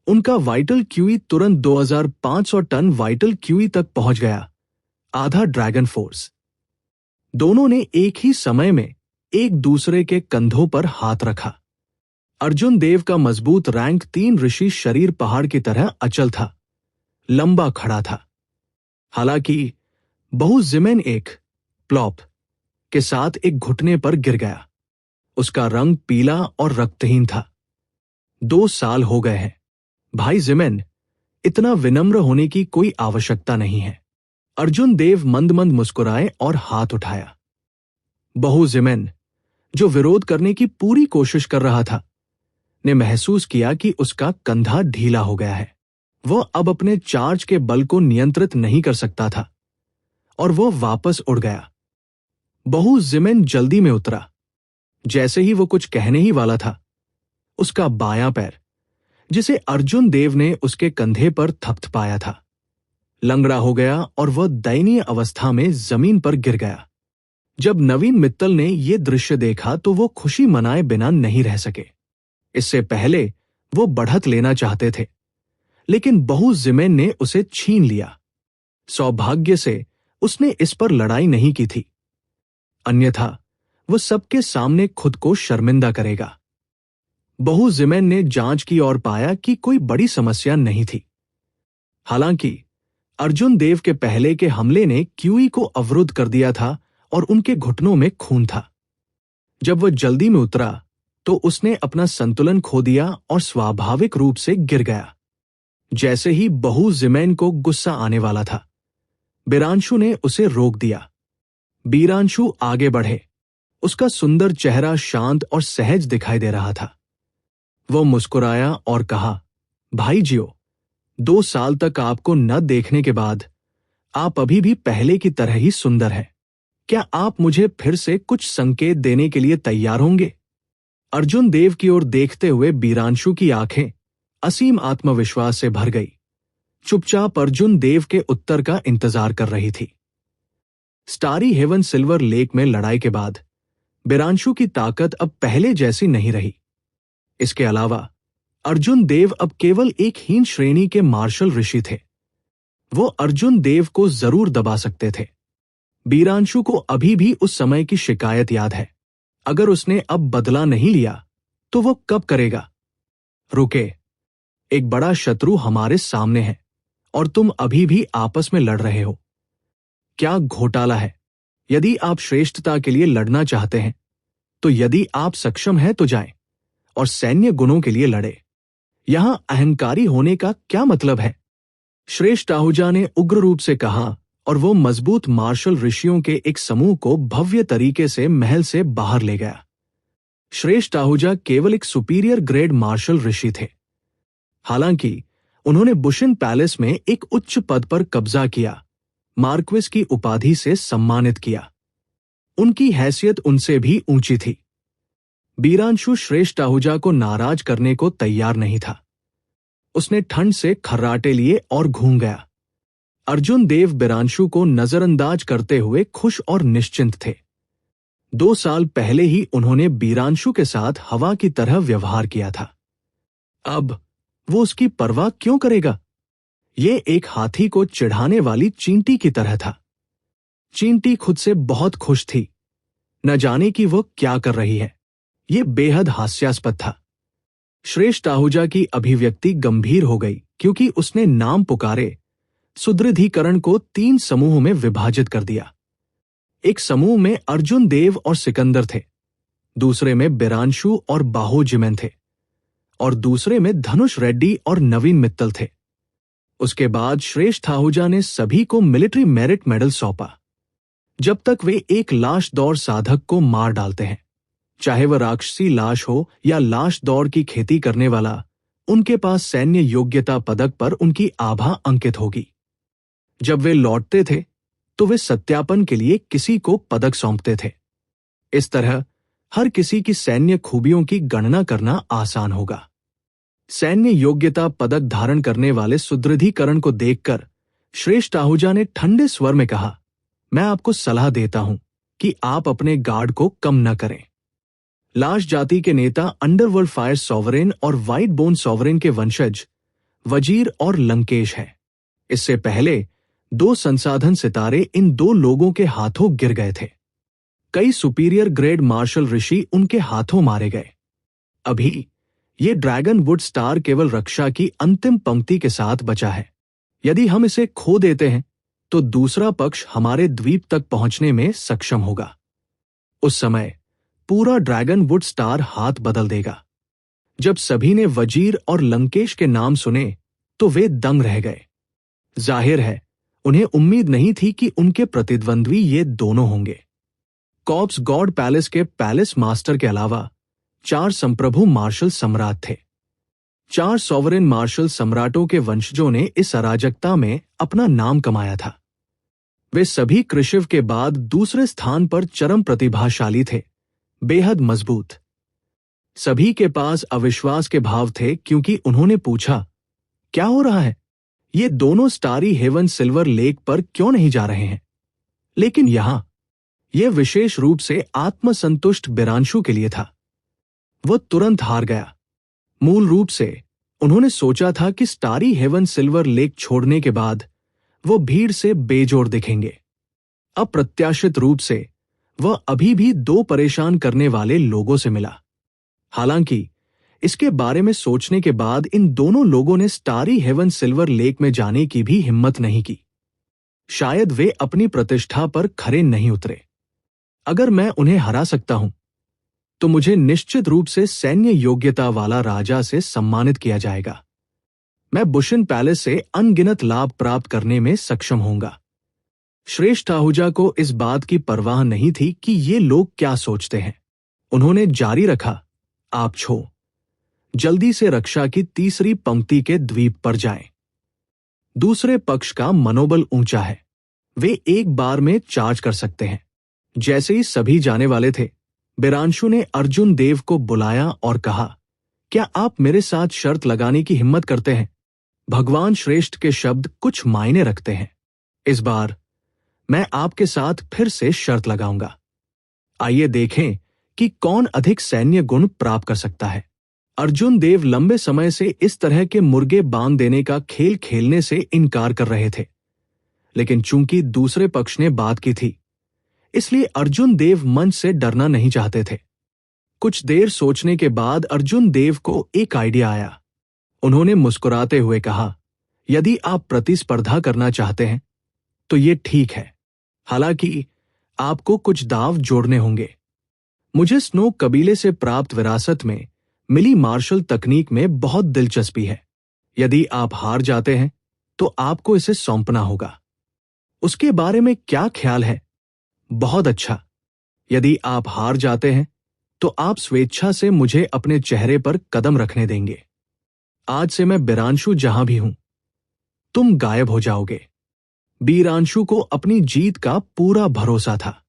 Speaker 1: उनका वाइटल क्यूई तुरंत 2500 टन वाइटल क्यूई तक पहुंच गया, आधा ड्रैगन फोर्स। दोनों ने एक ही समय में एक दूसरे के कंधों पर हाथ रखा। अर्जुन देव का मजबूत रैंक 3 ऋषि शरीर पहाड़ की तरह अचल था, लंबा खड़ा था। हालांकि बहू जिमेन एक प्लॉप के साथ एक घुटने पर गिर गया। उसका रंग पीला और रक्तहीन था। 2 साल हो गए हैं। भाई जिमेन, इतना विनम्र होने की कोई आवश्यकता नहीं है। अर्जुन देव मंद मंद मुस्कुराए और हाथ उठाया। बहू जिमेन, जो विरोध करने की पूरी कोशिश कर रहा था, ने महसूस किया कि उसका कंधा ढीला हो गया है। वह अब अपने चार्ज के बल को नियंत्रित नहीं कर सकता था और वह वापस उड़ गया। बहू जिमेन जल्दी में उतरा। जैसे ही वो कुछ कहने ही वाला था, उसका बायां पैर, जिसे अर्जुन देव ने उसके कंधे पर थपथपाया था, लंगड़ा हो गया और वह दयनीय अवस्था में जमीन पर गिर गया। जब नवीन मित्तल ने यह दृश्य देखा तो वो खुशी मनाए बिना नहीं रह सके। इससे पहले वो बढ़त लेना चाहते थे, लेकिन बहू जिमेन ने उसे छीन लिया। सौभाग्य से उसने इस पर लड़ाई नहीं की थी। अन्यथा वो सबके सामने खुद को शर्मिंदा करेगा। बहू जिमेन ने जांच की और पाया कि कोई बड़ी समस्या नहीं थी। हालांकि अर्जुन देव के पहले के हमले ने क्यूई को अवरुद्ध कर दिया था और उनके घुटनों में खून था। जब वह जल्दी में उतरा तो उसने अपना संतुलन खो दिया और स्वाभाविक रूप से गिर गया। जैसे ही बहू जिमेन को गुस्सा आने वाला था, बीरांशु ने उसे रोक दिया। बीरांशु आगे बढ़े। उसका सुंदर चेहरा शांत और सहज दिखाई दे रहा था। वह मुस्कुराया और कहा, भाई जियो, 2 साल तक आपको न देखने के बाद आप अभी भी पहले की तरह ही सुंदर हैं। क्या आप मुझे फिर से कुछ संकेत देने के लिए तैयार होंगे? अर्जुन देव की ओर देखते हुए बीरांशु की आंखें असीम आत्मविश्वास से भर गई। चुपचाप अर्जुन देव के उत्तर का इंतजार कर रही थी। स्टारी हेवन सिल्वर लेक में लड़ाई के बाद बीरांशु की ताकत अब पहले जैसी नहीं रही। इसके अलावा अर्जुन देव अब केवल एक हीन श्रेणी के मार्शल ऋषि थे। वो अर्जुन देव को जरूर दबा सकते थे। बीरांशु को अभी भी उस समय की शिकायत याद है। अगर उसने अब बदला नहीं लिया तो वो कब करेगा? रुके, एक बड़ा शत्रु हमारे सामने है और तुम अभी भी आपस में लड़ रहे हो। क्या घोटाला है? यदि आप श्रेष्ठता के लिए लड़ना चाहते हैं तो यदि आप सक्षम हैं तो जाएं और सैन्य गुणों के लिए लड़े। यहां अहंकारी होने का क्या मतलब है? श्रेष्ठ आहूजा ने उग्र रूप से कहा और वो मजबूत मार्शल ऋषियों के एक समूह को भव्य तरीके से महल से बाहर ले गया। श्रेष्ठ आहूजा केवल एक सुपीरियर ग्रेड मार्शल ऋषि थे। हालांकि उन्होंने बुशिन पैलेस में एक उच्च पद पर कब्जा किया, मार्क्विस की उपाधि से सम्मानित किया। उनकी हैसियत उनसे भी ऊंची थी। बीरांशु श्रेष्ठ आहूजा को नाराज करने को तैयार नहीं था। उसने ठंड से खर्राटे लिए और घूम गया। अर्जुन देव बीरांशु को नजरअंदाज करते हुए खुश और निश्चिंत थे। 2 साल पहले ही उन्होंने बीरांशु के साथ हवा की तरह व्यवहार किया था। अब वो उसकी परवाह क्यों करेगा? ये एक हाथी को चिढ़ाने वाली चींटी की तरह था। चींटी खुद से बहुत खुश थी, न जाने कि वो क्या कर रही है। ये बेहद हास्यास्पद था। श्रेष्ठ आहूजा की अभिव्यक्ति गंभीर हो गई क्योंकि उसने नाम पुकारे सुदृढ़ीकरण को 3 समूहों में विभाजित कर दिया। एक समूह में अर्जुन देव और सिकंदर थे, दूसरे में बीरांशु और बाहो जिमेन थे और दूसरे में धनुष रेड्डी और नवीन मित्तल थे। उसके बाद श्रेष्ठ आहूजा ने सभी को मिलिट्री मेरिट मेडल सौंपा जब तक वे एक लाश दौड़ साधक को मार डालते हैं। चाहे वह राक्षसी लाश हो या लाश दौड़ की खेती करने वाला, उनके पास सैन्य योग्यता पदक पर उनकी आभा अंकित होगी। जब वे लौटते थे तो वे सत्यापन के लिए किसी को पदक सौंपते थे। इस तरह हर किसी की सैन्य खूबियों की गणना करना आसान होगा। सैन्य योग्यता पदक धारण करने वाले सुदृढ़ीकरण को देखकर श्रेष्ठ आहूजा ने ठंडे स्वर में कहा, मैं आपको सलाह देता हूं कि आप अपने गार्ड को कम न करें। लाश जाति के नेता अंडरवर्ल्ड फायर सॉवरेन और व्हाइट बोन सॉवरेन के वंशज वजीर और लंकेश हैं। इससे पहले 2 संसाधन सितारे इन 2 लोगों के हाथों गिर गए थे। कई सुपीरियर ग्रेड मार्शल ऋषि उनके हाथों मारे गए। अभी ये ड्रैगन वुड स्टार केवल रक्षा की अंतिम पंक्ति के साथ बचा है। यदि हम इसे खो देते हैं तो दूसरा पक्ष हमारे द्वीप तक पहुंचने में सक्षम होगा। उस समय पूरा ड्रैगन वुड स्टार हाथ बदल देगा। जब सभी ने वजीर और लंकेश के नाम सुने तो वे दंग रह गए। जाहिर है उन्हें उम्मीद नहीं थी कि उनके प्रतिद्वंद्वी ये दोनों होंगे। कॉर्प्स गॉड पैलेस के पैलेस मास्टर के अलावा 4 संप्रभु मार्शल सम्राट थे। 4 सॉवरेन मार्शल सम्राटों के वंशजों ने इस अराजकता में अपना नाम कमाया था। वे सभी कृशिव के बाद दूसरे स्थान पर चरम प्रतिभाशाली थे, बेहद मजबूत। सभी के पास अविश्वास के भाव थे क्योंकि उन्होंने पूछा, क्या हो रहा है? ये दोनों स्टारी हेवन सिल्वर लेक पर क्यों नहीं जा रहे हैं? लेकिन यहां यह विशेष रूप से आत्मसंतुष्ट बीरांशु के लिए था। वो तुरंत हार गया। मूल रूप से उन्होंने सोचा था कि स्टारी हेवन सिल्वर लेक छोड़ने के बाद वो भीड़ से बेजोड़ दिखेंगे। अप्रत्याशित रूप से वह अभी भी दो परेशान करने वाले लोगों से मिला। हालांकि इसके बारे में सोचने के बाद इन दोनों लोगों ने स्टारी हेवन सिल्वर लेक में जाने की भी हिम्मत नहीं की। शायद वे अपनी प्रतिष्ठा पर खरे नहीं उतरे। अगर मैं उन्हें हरा सकता हूं तो मुझे निश्चित रूप से सैन्य योग्यता वाला राजा से सम्मानित किया जाएगा। मैं बुशिन पैलेस से अनगिनत लाभ प्राप्त करने में सक्षम होऊंगा। श्रेष्ठ आहूजा को इस बात की परवाह नहीं थी कि ये लोग क्या सोचते हैं। उन्होंने जारी रखा, आप छो जल्दी से रक्षा की तीसरी पंक्ति के द्वीप पर जाएं। दूसरे पक्ष का मनोबल ऊंचा है, वे एक बार में चार्ज कर सकते हैं। जैसे ही सभी जाने वाले थे, बिरांशु ने अर्जुन देव को बुलाया और कहा, क्या आप मेरे साथ शर्त लगाने की हिम्मत करते हैं? भगवान श्रेष्ठ के शब्द कुछ मायने रखते हैं। इस बार मैं आपके साथ फिर से शर्त लगाऊंगा। आइए देखें कि कौन अधिक सैन्य गुण प्राप्त कर सकता है। अर्जुन देव लंबे समय से इस तरह के मुर्गे बांध देने का खेल खेलने से इनकार कर रहे थे, लेकिन चूंकि दूसरे पक्ष ने बात की थी, इसलिए अर्जुन देव मंच से डरना नहीं चाहते थे। कुछ देर सोचने के बाद अर्जुन देव को एक आइडिया आया। उन्होंने मुस्कुराते हुए कहा, यदि आप प्रतिस्पर्धा करना चाहते हैं तो ये ठीक है, हालांकि आपको कुछ दाव जोड़ने होंगे। मुझे स्नो कबीले से प्राप्त विरासत में मिली मार्शल तकनीक में बहुत दिलचस्पी है। यदि आप हार जाते हैं तो आपको इसे सौंपना होगा। उसके बारे में क्या ख्याल है? बहुत अच्छा। यदि आप हार जाते हैं तो आप स्वेच्छा से मुझे अपने चेहरे पर कदम रखने देंगे। आज से मैं बिरांशु जहां भी हूं, तुम गायब हो जाओगे। बीरांशु को अपनी जीत का पूरा भरोसा था।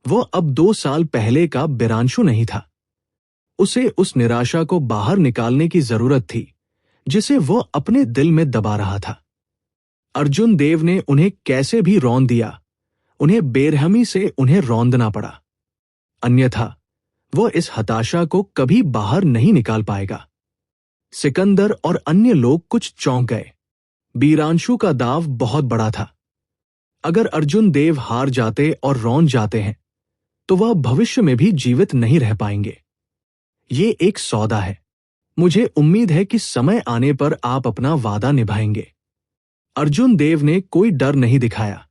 Speaker 1: वह अब 2 साल पहले का बिरांशु नहीं था। उसे उस निराशा को बाहर निकालने की जरूरत थी जिसे वह अपने दिल में दबा रहा था। अर्जुन देव ने उन्हें कैसे भी रौंद दिया, उन्हें बेरहमी से उन्हें रौंदना पड़ा, अन्यथा वह इस हताशा को कभी बाहर नहीं निकाल पाएगा। सिकंदर और अन्य लोग कुछ चौंक गए। बीरांशु का दाव बहुत बड़ा था। अगर अर्जुन देव हार जाते और रौंद जाते हैं तो वह भविष्य में भी जीवित नहीं रह पाएंगे। ये एक सौदा है। मुझे उम्मीद है कि समय आने पर आप अपना वादा निभाएंगे। अर्जुन देव ने कोई डर नहीं दिखाया।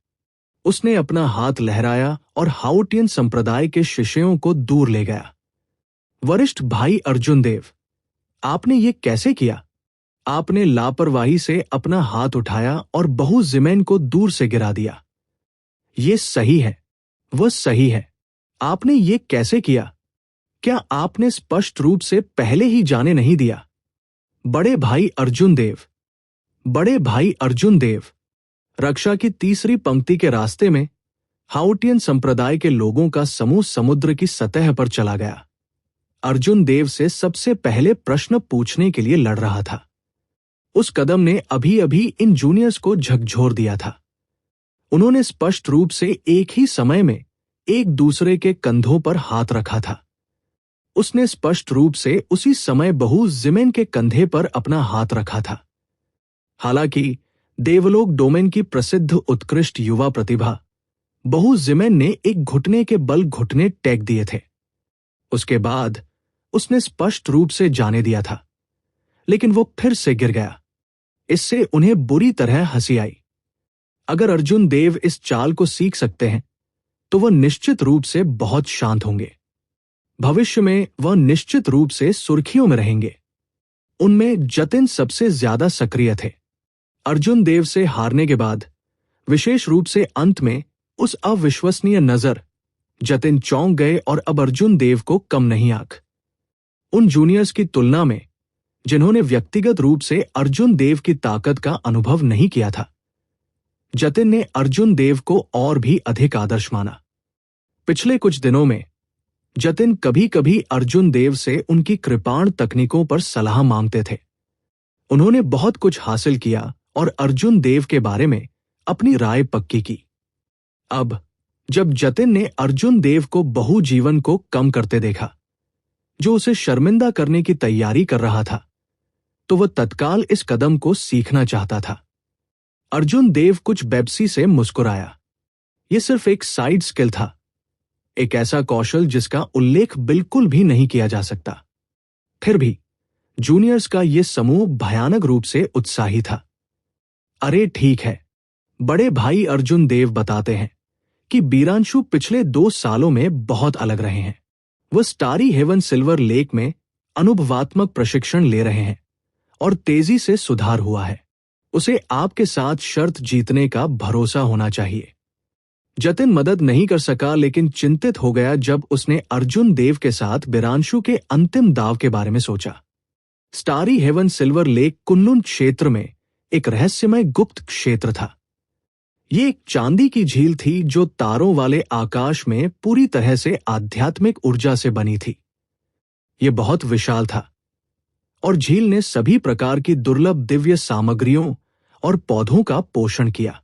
Speaker 1: उसने अपना हाथ लहराया और हाउटियन संप्रदाय के शिष्यों को दूर ले गया। वरिष्ठ भाई अर्जुन देव, आपने ये कैसे किया? आपने लापरवाही से अपना हाथ उठाया और बहु जिमेन को दूर से गिरा दिया। ये सही है, वह सही है। आपने ये कैसे किया? क्या आपने स्पष्ट रूप से पहले ही जाने नहीं दिया? बड़े भाई अर्जुन देव, बड़े भाई अर्जुन देव। रक्षा की तीसरी पंक्ति के रास्ते में हाउटियन संप्रदाय के लोगों का समूह समुद्र की सतह पर चला गया। अर्जुन देव से सबसे पहले प्रश्न पूछने के लिए लड़ रहा था। उस कदम ने अभी अभी इन जूनियर्स को झकझोर दिया था। उन्होंने स्पष्ट रूप से एक ही समय में एक दूसरे के कंधों पर हाथ रखा था। उसने स्पष्ट रूप से उसी समय बहु जिमेन के कंधे पर अपना हाथ रखा था। हालांकि देवलोक डोमेन की प्रसिद्ध उत्कृष्ट युवा प्रतिभा बहु जिमेन ने एक घुटने के बल घुटने टेक दिए थे। उसके बाद उसने स्पष्ट रूप से जाने दिया था, लेकिन वो फिर से गिर गया। इससे उन्हें बुरी तरह हंसी आई। अगर अर्जुन देव इस चाल को सीख सकते हैं तो वह निश्चित रूप से बहुत शांत होंगे। भविष्य में वह निश्चित रूप से सुर्खियों में रहेंगे। उनमें जतिन सबसे ज्यादा सक्रिय थे। अर्जुन देव से हारने के बाद, विशेष रूप से अंत में उस अविश्वसनीय नजर, जतिन चौंक गए और अब अर्जुन देव को कम नहीं आंक। उन जूनियर्स की तुलना में जिन्होंने व्यक्तिगत रूप से अर्जुन देव की ताकत का अनुभव नहीं किया था, जतिन ने अर्जुन देव को और भी अधिक आदर्श माना। पिछले कुछ दिनों में जतिन कभी कभी अर्जुन देव से उनकी कृपाण तकनीकों पर सलाह मांगते थे। उन्होंने बहुत कुछ हासिल किया और अर्जुन देव के बारे में अपनी राय पक्की की। अब जब जतिन ने अर्जुन देव को बहु जीवन को कम करते देखा, जो उसे शर्मिंदा करने की तैयारी कर रहा था, तो वह तत्काल इस कदम को सीखना चाहता था। अर्जुन देव कुछ बेबसी से मुस्कुराया। यह सिर्फ एक साइड स्किल था। एक ऐसा कौशल जिसका उल्लेख बिल्कुल भी नहीं किया जा सकता। फिर भी जूनियर्स का यह समूह भयानक रूप से उत्साही था। अरे ठीक है, बड़े भाई अर्जुन देव बताते हैं कि बीरांशु पिछले 2 सालों में बहुत अलग रहे हैं। वह स्टारी हेवन सिल्वर लेक में अनुभवात्मक प्रशिक्षण ले रहे हैं और तेजी से सुधार हुआ है। उसे आपके साथ शर्त जीतने का भरोसा होना चाहिए। जतिन मदद नहीं कर सका, लेकिन चिंतित हो गया जब उसने अर्जुन देव के साथ बीरांशु के अंतिम दाव के बारे में सोचा। स्टारी हेवन सिल्वर लेक कुन्लुन क्षेत्र में एक रहस्यमय गुप्त क्षेत्र था। ये एक चांदी की झील थी जो तारों वाले आकाश में पूरी तरह से आध्यात्मिक ऊर्जा से बनी थी। ये बहुत विशाल था और झील ने सभी प्रकार की दुर्लभ दिव्य सामग्रियों और पौधों का पोषण किया।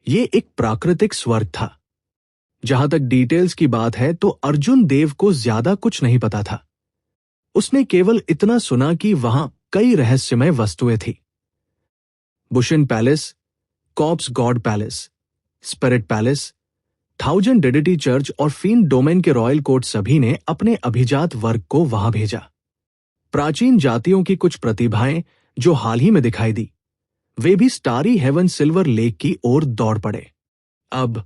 Speaker 1: ये एक प्राकृतिक स्वर्ग था। जहां तक डिटेल्स की बात है तो अर्जुन देव को ज्यादा कुछ नहीं पता था। उसने केवल इतना सुना कि वहां कई रहस्यमय वस्तुएं थी। बुशिन पैलेस, कॉप्स god palace, spirit palace, 1000 deity church और फीन डोमेन के रॉयल कोर्ट सभी ने अपने अभिजात वर्ग को वहां भेजा। प्राचीन जातियों की कुछ प्रतिभाएं जो हाल ही में दिखाई दी, वे भी स्टारी हेवन सिल्वर लेक की ओर दौड़ पड़े। अब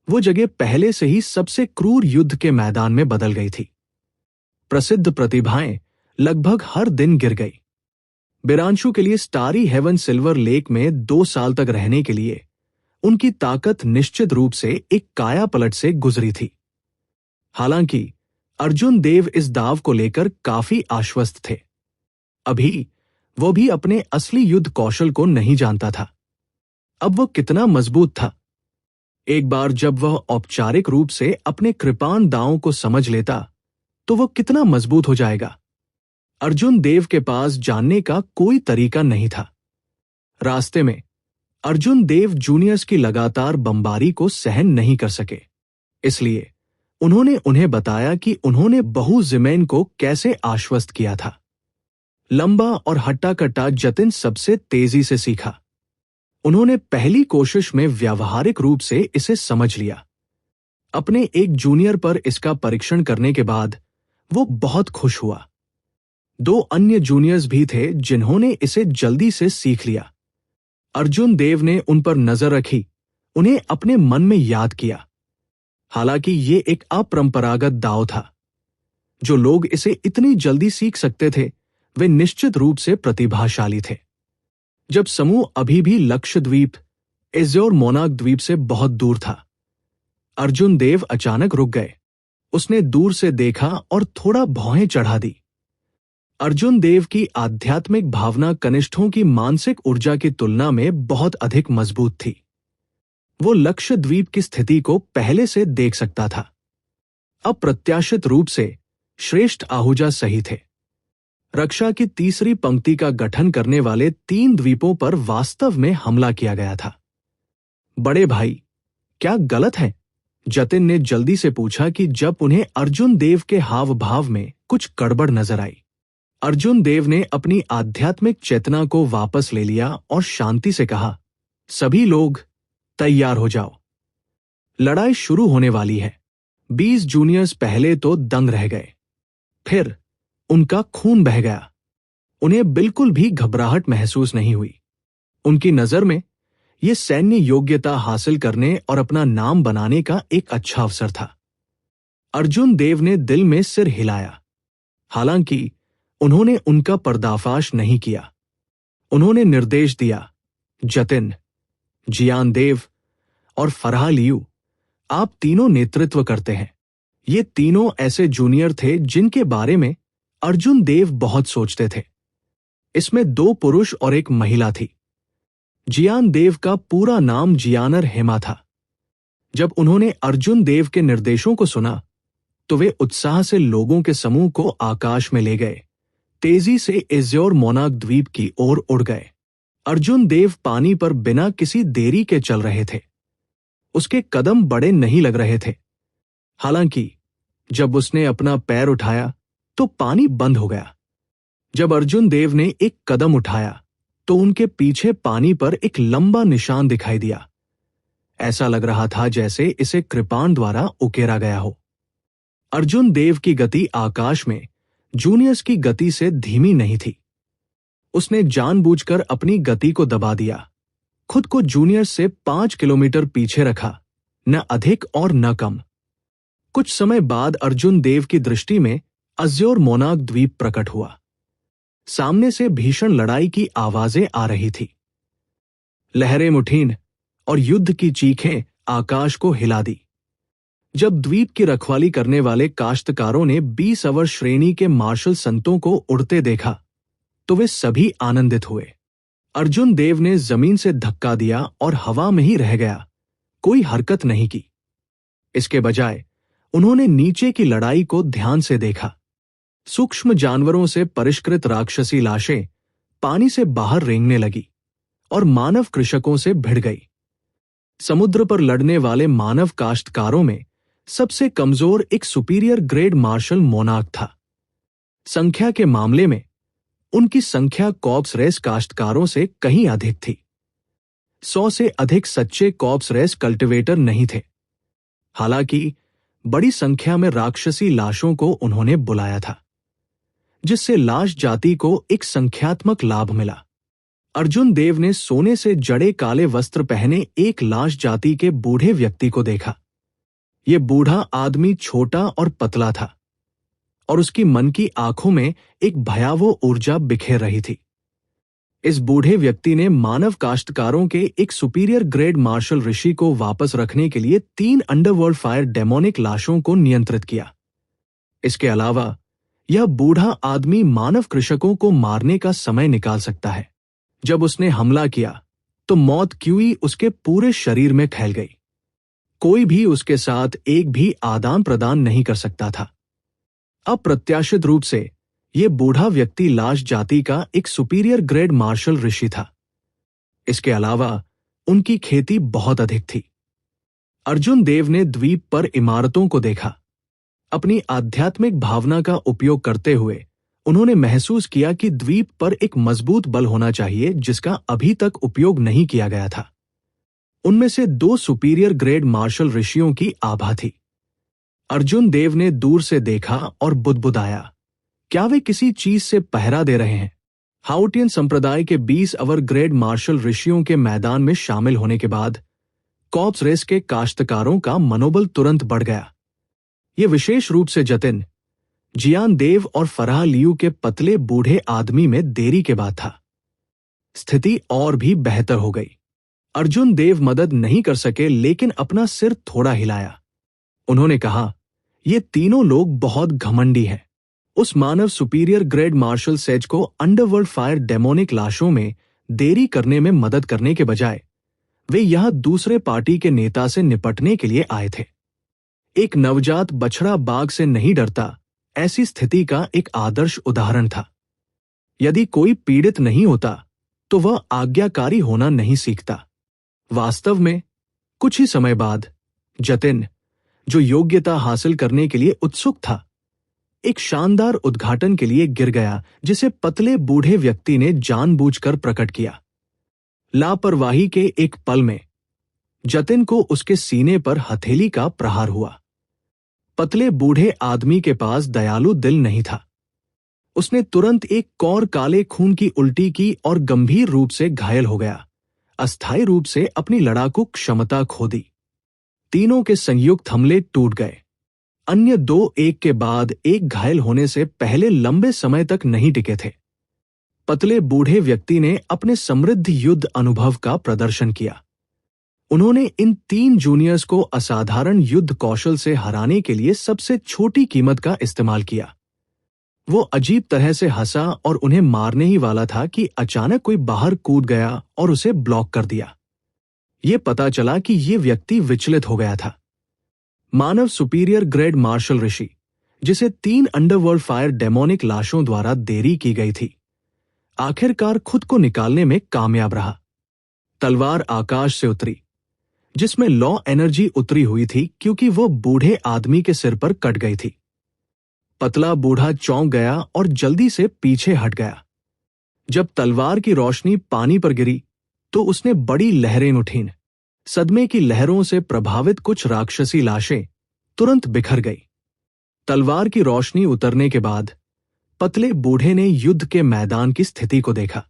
Speaker 1: वो जगह पहले से ही सबसे क्रूर युद्ध के मैदान में बदल गई थी। प्रसिद्ध प्रतिभाएं लगभग हर दिन गिर गई। बीरांशु के लिए स्टारी हेवन सिल्वर लेक में 2 साल तक रहने के लिए उनकी ताकत निश्चित रूप से एक काया पलट से गुजरी थी। हालांकि अर्जुन देव इस दाव को लेकर काफी आश्वस्त थे। अभी वो भी अपने असली युद्ध कौशल को नहीं जानता था। अब वो कितना मजबूत था। एक बार जब वह औपचारिक रूप से अपने कृपाण दांवों को समझ लेता तो वह कितना मजबूत हो जाएगा। अर्जुन देव के पास जानने का कोई तरीका नहीं था। रास्ते में अर्जुन देव जूनियर्स की लगातार बमबारी को सहन नहीं कर सके, इसलिए उन्होंने उन्हें बताया कि उन्होंने बहु जिमेन को कैसे आश्वस्त किया था। लंबा और हट्टा-कट्टा जतिन सबसे तेजी से सीखा। उन्होंने पहली कोशिश में व्यावहारिक रूप से इसे समझ लिया। अपने एक जूनियर पर इसका परीक्षण करने के बाद वो बहुत खुश हुआ। 2 अन्य जूनियर्स भी थे जिन्होंने इसे जल्दी से सीख लिया। अर्जुन देव ने उन पर नजर रखी, उन्हें अपने मन में याद किया। हालांकि ये एक अपरंपरागत दाव था। जो लोग इसे इतनी जल्दी सीख सकते थे वे निश्चित रूप से प्रतिभाशाली थे। जब समूह अभी भी लक्षद्वीप, एज़्योर मोनाक द्वीप से बहुत दूर था, अर्जुन देव अचानक रुक गए। उसने दूर से देखा और थोड़ा भौहें चढ़ा दी। अर्जुन देव की आध्यात्मिक भावना कनिष्ठों की मानसिक ऊर्जा की तुलना में बहुत अधिक मजबूत थी। वो लक्षद्वीप की स्थिति को पहले से देख सकता था। अप्रत्याशित रूप से श्रेष्ठ आहूजा सही थे। रक्षा की तीसरी पंक्ति का गठन करने वाले 3 द्वीपों पर वास्तव में हमला किया गया था। बड़े भाई, क्या गलत है? जतिन ने जल्दी से पूछा कि जब उन्हें अर्जुन देव के हाव भाव में कुछ गड़बड़ नजर आई। अर्जुन देव ने अपनी आध्यात्मिक चेतना को वापस ले लिया और शांति से कहा, सभी लोग तैयार हो जाओ। लड़ाई शुरू होने वाली है। 20 जूनियर्स पहले तो दंग रह गए, फिर उनका खून बह गया। उन्हें बिल्कुल भी घबराहट महसूस नहीं हुई। उनकी नजर में यह सैन्य योग्यता हासिल करने और अपना नाम बनाने का एक अच्छा अवसर था। अर्जुन देव ने दिल में सिर हिलाया। हालांकि उन्होंने उनका पर्दाफाश नहीं किया। उन्होंने निर्देश दिया, जतिन, जियान देव और फरहा लियू, आप तीनों नेतृत्व करते हैं। ये तीनों ऐसे जूनियर थे जिनके बारे में अर्जुन देव बहुत सोचते थे। इसमें 2 पुरुष और एक महिला थी। जियान देव का पूरा नाम जियानर हेमा था। जब उन्होंने अर्जुन देव के निर्देशों को सुना तो वे उत्साह से लोगों के समूह को आकाश में ले गए, तेजी से एज़्योर मोनाक द्वीप की ओर उड़ गए। अर्जुन देव पानी पर बिना किसी देरी के चल रहे थे। उसके कदम बड़े नहीं लग रहे थे। हालांकि जब उसने अपना पैर उठाया तो पानी बंद हो गया। जब अर्जुन देव ने एक कदम उठाया तो उनके पीछे पानी पर एक लंबा निशान दिखाई दिया। ऐसा लग रहा था जैसे इसे कृपाण द्वारा उकेरा गया हो। अर्जुन देव की गति आकाश में जूनियर्स की गति से धीमी नहीं थी। उसने जानबूझकर अपनी गति को दबा दिया, खुद को जूनियर्स से 5 किलोमीटर पीछे रखा, न अधिक और न कम। कुछ समय बाद अर्जुन देव की दृष्टि में अज्योर मोनाक द्वीप प्रकट हुआ। सामने से भीषण लड़ाई की आवाजें आ रही थी। लहरें मुठीन और युद्ध की चीखें आकाश को हिला दी। जब द्वीप की रखवाली करने वाले काश्तकारों ने 20 अवर श्रेणी के मार्शल संतों को उड़ते देखा तो वे सभी आनंदित हुए। अर्जुन देव ने जमीन से धक्का दिया और हवा में ही रह गया, कोई हरकत नहीं की। इसके बजाय उन्होंने नीचे की लड़ाई को ध्यान से देखा। सूक्ष्म जानवरों से परिष्कृत राक्षसी लाशें पानी से बाहर रेंगने लगी और मानव कृषकों से भिड़ गई। समुद्र पर लड़ने वाले मानव काश्तकारों में सबसे कमजोर एक सुपीरियर ग्रेड मार्शल मोनाक था। संख्या के मामले में उनकी संख्या कॉर्प्स रेस काश्तकारों से कहीं अधिक थी। 100 से अधिक सच्चे कॉर्प्स रेस कल्टिवेटर नहीं थे। हालांकि बड़ी संख्या में राक्षसी लाशों को उन्होंने बुलाया था, जिससे लाश जाति को एक संख्यात्मक लाभ मिला। अर्जुन देव ने सोने से जड़े काले वस्त्र पहने एक लाश जाति के बूढ़े व्यक्ति को देखा। यह बूढ़ा आदमी छोटा और पतला था और उसकी मन की आंखों में एक भयावह ऊर्जा बिखेर रही थी। इस बूढ़े व्यक्ति ने मानव काश्तकारों के एक सुपीरियर ग्रेड मार्शल ऋषि को वापस रखने के लिए 3 अंडरवर्ल्ड फायर डेमोनिक लाशों को नियंत्रित किया। इसके अलावा यह बूढ़ा आदमी मानव कृषकों को मारने का समय निकाल सकता है। जब उसने हमला किया तो मौत क्यूई उसके पूरे शरीर में फैल गई। कोई भी उसके साथ एक भी आदान प्रदान नहीं कर सकता था। अप्रत्याशित रूप से यह बूढ़ा व्यक्ति लाश जाति का एक सुपीरियर ग्रेड मार्शल ऋषि था। इसके अलावा उनकी खेती बहुत अधिक थी। अर्जुन देव ने द्वीप पर इमारतों को देखा। अपनी आध्यात्मिक भावना का उपयोग करते हुए उन्होंने महसूस किया कि द्वीप पर एक मजबूत बल होना चाहिए जिसका अभी तक उपयोग नहीं किया गया था। उनमें से 2 सुपीरियर ग्रेड मार्शल ऋषियों की आभा थी। अर्जुन देव ने दूर से देखा और बुदबुदाया, क्या वे किसी चीज से पहरा दे रहे हैं? हाउटियन संप्रदाय के 20 अवर ग्रेड मार्शल ऋषियों के मैदान में शामिल होने के बाद कॉर्प्स रेस के काश्तकारों का मनोबल तुरंत बढ़ गया। ये विशेष रूप से जतिन, जियान देव और फराह लियू के पतले बूढ़े आदमी में देरी के बाद था। स्थिति और भी बेहतर हो गई। अर्जुन देव मदद नहीं कर सके लेकिन अपना सिर थोड़ा हिलाया। उन्होंने कहा, ये तीनों लोग बहुत घमंडी हैं। उस मानव सुपीरियर ग्रेड मार्शल सेज को अंडरवर्ल्ड फायर डेमोनिक लाशों में देरी करने में मदद करने के बजाय वे यहां दूसरे पार्टी के नेता से निपटने के लिए आए थे। एक नवजात बछड़ा बाघ से नहीं डरता, ऐसी स्थिति का एक आदर्श उदाहरण था। यदि कोई पीड़ित नहीं होता तो वह आज्ञाकारी होना नहीं सीखता। वास्तव में कुछ ही समय बाद जतिन, जो योग्यता हासिल करने के लिए उत्सुक था, एक शानदार उद्घाटन के लिए गिर गया जिसे पतले बूढ़े व्यक्ति ने जानबूझकर प्रकट किया। लापरवाही के एक पल में जतिन को उसके सीने पर हथेली का प्रहार हुआ। पतले बूढ़े आदमी के पास दयालु दिल नहीं था। उसने तुरंत एक कौर काले खून की उल्टी की और गंभीर रूप से घायल हो गया। अस्थायी रूप से अपनी लड़ाकू क्षमता खो दी। तीनों के संयुक्त हमले टूट गए। अन्य 2 एक के बाद एक घायल होने से पहले लंबे समय तक नहीं टिके थे। पतले बूढ़े व्यक्ति ने अपने समृद्ध युद्ध अनुभव का प्रदर्शन किया। उन्होंने इन 3 जूनियर्स को असाधारण युद्ध कौशल से हराने के लिए सबसे छोटी कीमत का इस्तेमाल किया। वो अजीब तरह से हंसा और उन्हें मारने ही वाला था कि अचानक कोई बाहर कूद गया और उसे ब्लॉक कर दिया। ये पता चला कि ये व्यक्ति विचलित हो गया था। मानव सुपीरियर ग्रेड मार्शल ऋषि, जिसे 3 अंडरवर्ल्ड फायर डेमोनिक लाशों द्वारा देरी की गई थी, आखिरकार खुद को निकालने में कामयाब रहा। तलवार आकाश से उतरी, जिसमें लॉ एनर्जी उतरी हुई थी क्योंकि वो बूढ़े आदमी के सिर पर कट गई थी। पतला बूढ़ा चौंक गया और जल्दी से पीछे हट गया। जब तलवार की रोशनी पानी पर गिरी तो उसने बड़ी लहरें उठीं। सदमे की लहरों से प्रभावित कुछ राक्षसी लाशें तुरंत बिखर गई। तलवार की रोशनी उतरने के बाद पतले बूढ़े ने युद्ध के मैदान की स्थिति को देखा।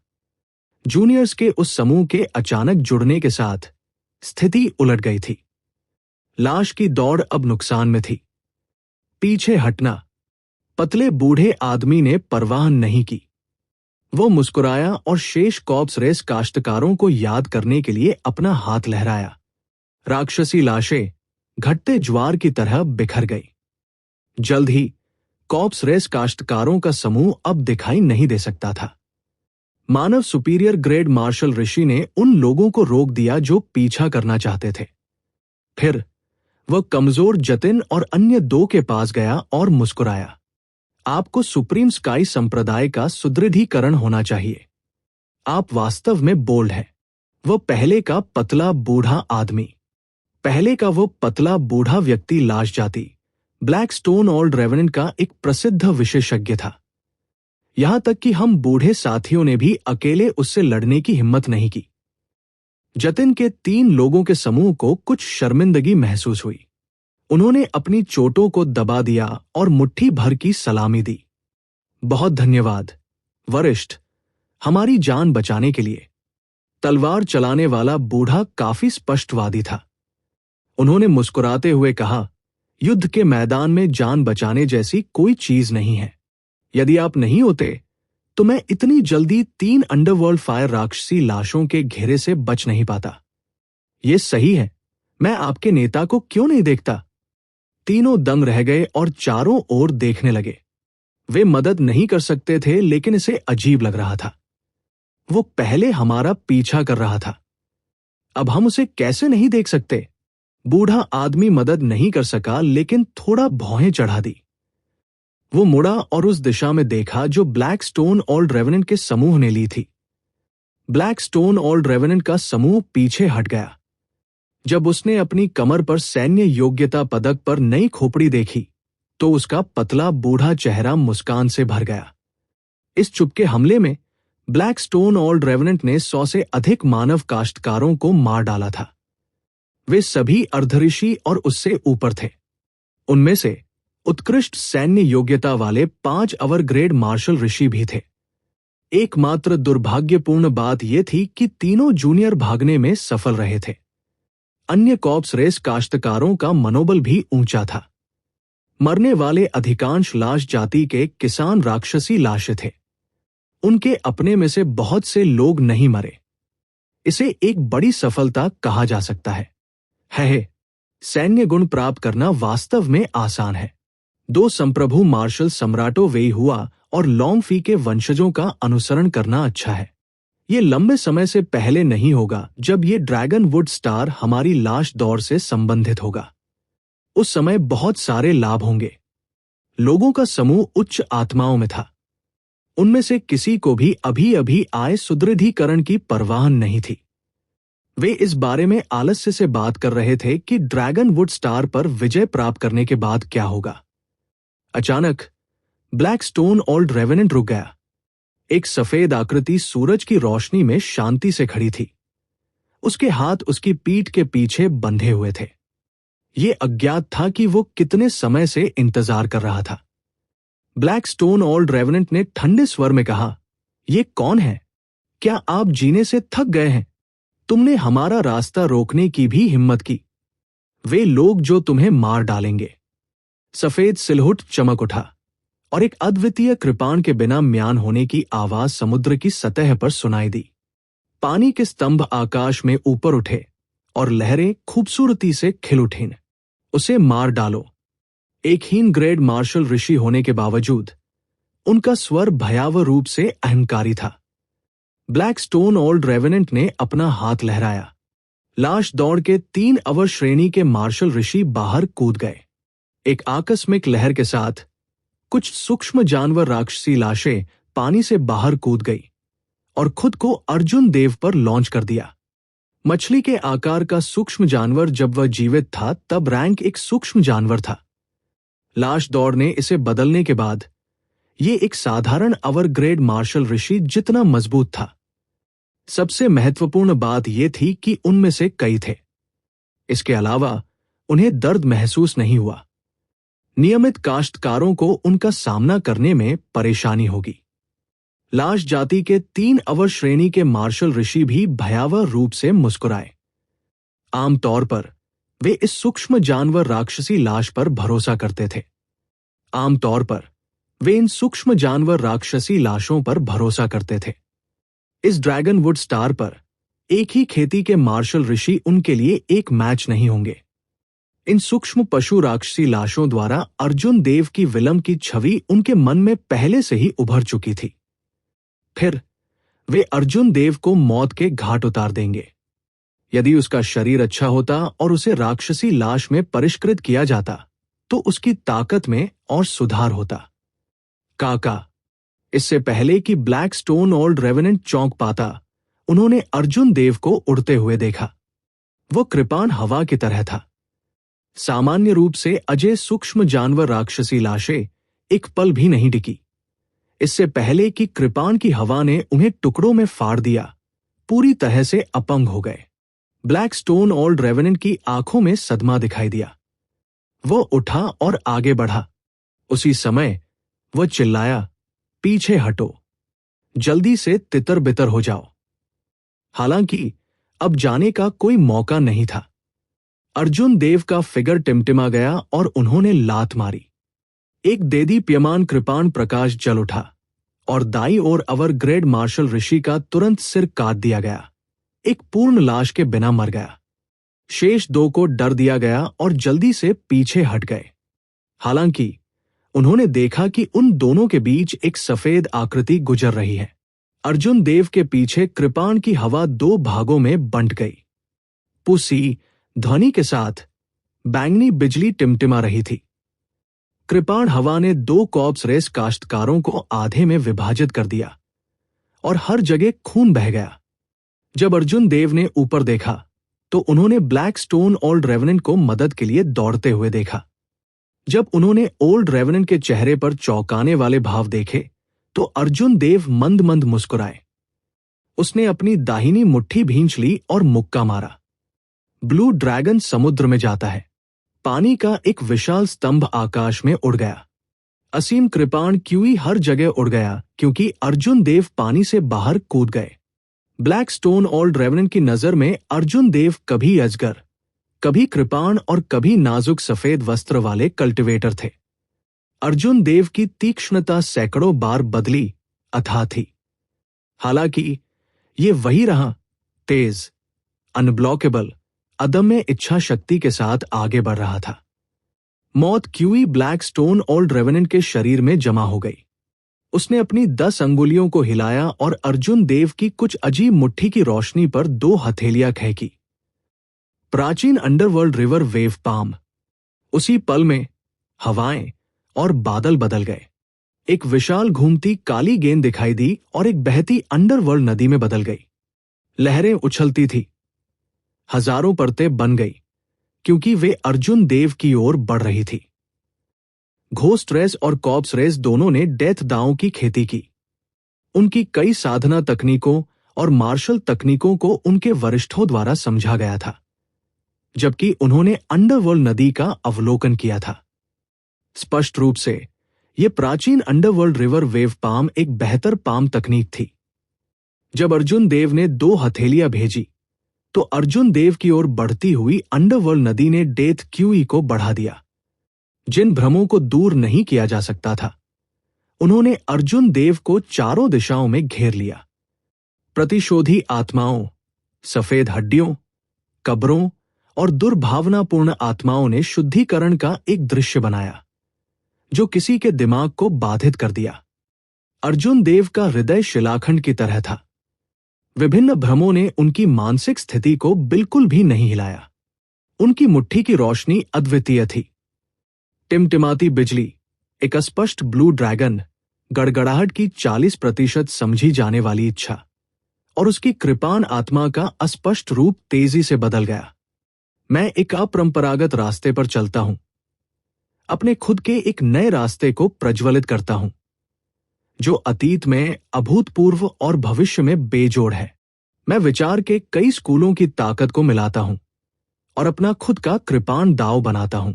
Speaker 1: जूनियर्स के उस समूह के अचानक जुड़ने के साथ स्थिति उलट गई थी। लाश की दौड़ अब नुकसान में थी। पीछे हटना। पतले बूढ़े आदमी ने परवाह नहीं की। वो मुस्कुराया और शेष कॉर्प्स रेस काश्तकारों को याद करने के लिए अपना हाथ लहराया। राक्षसी लाशें घटते ज्वार की तरह बिखर गई। जल्द ही कॉर्प्स रेस काश्तकारों का समूह अब दिखाई नहीं दे सकता था। मानव सुपीरियर ग्रेड मार्शल ऋषि ने उन लोगों को रोक दिया जो पीछा करना चाहते थे। फिर वह कमजोर जतिन और अन्य दो के पास गया और मुस्कुराया। आपको सुप्रीम स्काई संप्रदाय का सुदृढ़ीकरण होना चाहिए। आप वास्तव में बोल्ड हैं। वह पहले का पतला बूढ़ा व्यक्ति लाश जाति ब्लैक स्टोन ओल्ड रेवेनेंट का एक प्रसिद्ध विशेषज्ञ था। यहां तक कि हम बूढ़े साथियों ने भी अकेले उससे लड़ने की हिम्मत नहीं की। जतिन के 3 लोगों के समूह को कुछ शर्मिंदगी महसूस हुई। उन्होंने अपनी चोटों को दबा दिया और मुट्ठी भर की सलामी दी। बहुत धन्यवाद वरिष्ठ, हमारी जान बचाने के लिए। तलवार चलाने वाला बूढ़ा काफी स्पष्टवादी था। उन्होंने मुस्कुराते हुए कहा, युद्ध के मैदान में जान बचाने जैसी कोई चीज नहीं है। यदि आप नहीं होते तो मैं इतनी जल्दी 3 अंडरवर्ल्ड फायर राक्षसी लाशों के घेरे से बच नहीं पाता। यह सही है, मैं आपके नेता को क्यों नहीं देखता? तीनों दंग रह गए और चारों ओर देखने लगे। वे मदद नहीं कर सकते थे, लेकिन इसे अजीब लग रहा था। वो पहले हमारा पीछा कर रहा था, अब हम उसे कैसे नहीं देख सकते? बूढ़ा आदमी मदद नहीं कर सका, लेकिन थोड़ा भौहें चढ़ा दी। वो मुड़ा और उस दिशा में देखा जो ब्लैक स्टोन ओल्ड रेवेनेंट के समूह ने ली थी। ब्लैक स्टोन ओल्ड रेवेनेंट का समूह पीछे हट गया। जब उसने अपनी कमर पर सैन्य योग्यता पदक पर नई खोपड़ी देखी तो उसका पतला बूढ़ा चेहरा मुस्कान से भर गया। इस चुपके हमले में ब्लैक स्टोन ओल्ड रेवेनेंट ने 100 से अधिक मानव काश्तकारों को मार डाला था। वे सभी अर्धऋषि और उससे ऊपर थे। उनमें से उत्कृष्ट सैन्य योग्यता वाले 5 अवर ग्रेड मार्शल ऋषि भी थे। एकमात्र दुर्भाग्यपूर्ण बात यह थी कि तीनों जूनियर भागने में सफल रहे थे। अन्य कॉर्प्स रेस काश्तकारों का मनोबल भी ऊंचा था। मरने वाले अधिकांश लाश जाति के किसान राक्षसी लाशें थे। उनके अपने में से बहुत से लोग नहीं मरे। इसे एक बड़ी सफलता कहा जा सकता है। सैन्य गुण प्राप्त करना वास्तव में आसान है। 2 संप्रभु मार्शल सम्राटों वेई हुआ और लॉन्गफी के वंशजों का अनुसरण करना अच्छा है। ये लंबे समय से पहले नहीं होगा जब ये ड्रैगन वुड स्टार हमारी लाश दौड़ से संबंधित होगा। उस समय बहुत सारे लाभ होंगे। लोगों का समूह उच्च आत्माओं में था। उनमें से किसी को भी अभी अभी आए सुदृढ़ीकरण की परवाह नहीं थी। वे इस बारे में आलस्य से बात कर रहे थे कि ड्रैगन वुड स्टार पर विजय प्राप्त करने के बाद क्या होगा। अचानक ब्लैक स्टोन ओल्ड रेवेनेंट रुक गया। एक सफेद आकृति सूरज की रोशनी में शांति से खड़ी थी। उसके हाथ उसकी पीठ के पीछे बंधे हुए थे। ये अज्ञात था कि वो कितने समय से इंतजार कर रहा था। ब्लैक स्टोन ओल्ड रेवेनेंट ने ठंडे स्वर में कहा, "ये कौन है? क्या आप जीने से थक गए हैं? तुमने हमारा रास्ता रोकने की भी हिम्मत की। वे लोग जो तुम्हें मार डालेंगे।" सफेद सिलहुट चमक उठा और एक अद्वितीय कृपाण के बिना म्यान होने की आवाज समुद्र की सतह पर सुनाई दी। पानी के स्तंभ आकाश में ऊपर उठे और लहरें खूबसूरती से खिल उठीं। उसे मार डालो। एक हीन ग्रेड मार्शल ऋषि होने के बावजूद उनका स्वर भयावह रूप से अहंकारी था। ब्लैक स्टोन ओल्ड रेवेनेंट ने अपना हाथ लहराया। लाश दौड़ के 3 अवर श्रेणी के मार्शल ऋषि बाहर कूद गए। एक आकस्मिक लहर के साथ कुछ सूक्ष्म जानवर राक्षसी लाशें पानी से बाहर कूद गई और खुद को अर्जुन देव पर लॉन्च कर दिया। मछली के आकार का सूक्ष्म जानवर जब वह जीवित था तब रैंक एक सूक्ष्म जानवर था। लाश दौड़ ने इसे बदलने के बाद ये एक साधारण अवर ग्रेड मार्शल ऋषि जितना मजबूत था। सबसे महत्वपूर्ण बात यह थी कि उनमें से कई थे। इसके अलावा उन्हें दर्द महसूस नहीं हुआ। नियमित काश्तकारों को उनका सामना करने में परेशानी होगी। लाश जाति के 3 अवर श्रेणी के मार्शल ऋषि भी भयावह रूप से मुस्कुराए। आमतौर पर वे इस सूक्ष्म जानवर राक्षसी लाश पर भरोसा करते थे। आमतौर पर वे इन सूक्ष्म जानवर राक्षसी लाशों पर भरोसा करते थे। इस ड्रैगनवुड स्टार पर एक ही खेती के मार्शल ऋषि उनके लिए एक मैच नहीं होंगे। इन सूक्ष्म पशु राक्षसी लाशों द्वारा अर्जुन देव की विलंब की छवि उनके मन में पहले से ही उभर चुकी थी। फिर वे अर्जुन देव को मौत के घाट उतार देंगे। यदि उसका शरीर अच्छा होता और उसे राक्षसी लाश में परिष्कृत किया जाता तो उसकी ताकत में और सुधार होता। काका, इससे पहले कि ब्लैक स्टोन ओल्ड रेवेनेंट चौंक पाता, उन्होंने अर्जुन देव को उड़ते हुए देखा। वो कृपाण हवा की तरह था। सामान्य रूप से अजय सूक्ष्म जानवर राक्षसी लाशें एक पल भी नहीं टिकी। इससे पहले कि कृपाण की हवा ने उन्हें टुकड़ों में फाड़ दिया, पूरी तरह से अपंग हो गए। ब्लैक स्टोन ओल्ड रेवेनेंट की आंखों में सदमा दिखाई दिया। वो उठा और आगे बढ़ा। उसी समय वह चिल्लाया, पीछे हटो, जल्दी से तितर बितर हो जाओ। हालांकि अब जाने का कोई मौका नहीं था। अर्जुन देव का फिगर टिमटिमा गया और उन्होंने लात मारी। एक देदीप्यमान कृपाण प्रकाश जल उठा और दाई ओर अवर ग्रेड मार्शल ऋषि का तुरंत सिर काट दिया गया। एक पूर्ण लाश के बिना मर गया। शेष 2 को डर दिया गया और जल्दी से पीछे हट गए। हालांकि उन्होंने देखा कि उन दोनों के बीच एक सफेद आकृति गुजर रही है। अर्जुन देव के पीछे कृपाण की हवा 2 भागों में बंट गई। पुसी ध्वनि के साथ बैंगनी बिजली टिमटिमा रही थी। कृपाण हवा ने 2 कॉर्प्स रेस काश्तकारों को आधे में विभाजित कर दिया और हर जगह खून बह गया। जब अर्जुन देव ने ऊपर देखा तो उन्होंने ब्लैक स्टोन ओल्ड रेवेनेंट को मदद के लिए दौड़ते हुए देखा। जब उन्होंने ओल्ड रेवेनेंट के चेहरे पर चौंकाने वाले भाव देखे तो अर्जुन देव मंद मंद मुस्कुराए। उसने अपनी दाहिनी मुट्ठी भींच ली और मुक्का मारा। ब्लू ड्रैगन समुद्र में जाता है। पानी का एक विशाल स्तंभ आकाश में उड़ गया। असीम कृपाण क्यूई हर जगह उड़ गया क्योंकि अर्जुन देव पानी से बाहर कूद गए। ब्लैक स्टोन ओल्ड रेवेनेंट की नजर में अर्जुन देव कभी अजगर, कभी कृपाण और कभी नाजुक सफेद वस्त्र वाले कल्टिवेटर थे। अर्जुन देव की तीक्ष्णता सैकड़ों बार बदली, अथाह थी। हालांकि ये वही रहा, तेज, अनब्लॉकेबल, अदम्य इच्छा शक्ति के साथ आगे बढ़ रहा था। मौत QE black stone old revenant के शरीर में जमा हो गई। उसने अपनी 10 अंगुलियों को हिलाया और अर्जुन देव की कुछ अजीब मुट्ठी की रोशनी पर 2 हथेलियां खींची। प्राचीन अंडरवर्ल्ड रिवर वेव पाम। उसी पल में हवाएं और बादल बदल गए। एक विशाल घूमती काली गेंद दिखाई दी और एक बहती अंडरवर्ल्ड नदी में बदल गई। लहरें उछलती थी। हजारों परतें बन गई क्योंकि वे अर्जुन देव की ओर बढ़ रही थी। घोस्ट रेस और कॉर्प्स रेस दोनों ने डेथ दांव की खेती की। उनकी कई साधना तकनीकों और मार्शल तकनीकों को उनके वरिष्ठों द्वारा समझा गया था, जबकि उन्होंने अंडरवर्ल्ड नदी का अवलोकन किया था। स्पष्ट रूप से यह प्राचीन अंडरवर्ल्ड रिवर वेव पाम एक बेहतर पाम तकनीक थी। जब अर्जुन देव ने 2 हथेलियां भेजी तो अर्जुन देव की ओर बढ़ती हुई अंडरवर्ल्ड नदी ने डेथ क्यूई को बढ़ा दिया। जिन भ्रमों को दूर नहीं किया जा सकता था, उन्होंने अर्जुन देव को चारों दिशाओं में घेर लिया। प्रतिशोधी आत्माओं, सफेद हड्डियों, कब्रों और दुर्भावनापूर्ण आत्माओं ने शुद्धिकरण का एक दृश्य बनाया जो किसी के दिमाग को बाधित कर दिया। अर्जुन देव का हृदय शिलाखंड की तरह था। विभिन्न भ्रमों ने उनकी मानसिक स्थिति को बिल्कुल भी नहीं हिलाया। उनकी मुट्ठी की रोशनी अद्वितीय थी। टिमटिमाती बिजली, एक अस्पष्ट ब्लू ड्रैगन, गड़गड़ाहट की 40% समझी जाने वाली इच्छा और उसकी कृपाण आत्मा का अस्पष्ट रूप तेजी से बदल गया। मैं एक अपरंपरागत रास्ते पर चलता हूं, अपने खुद के एक नए रास्ते को प्रज्वलित करता हूं जो अतीत में अभूतपूर्व और भविष्य में बेजोड़ है। मैं विचार के कई स्कूलों की ताकत को मिलाता हूं और अपना खुद का कृपाण दांव बनाता हूं।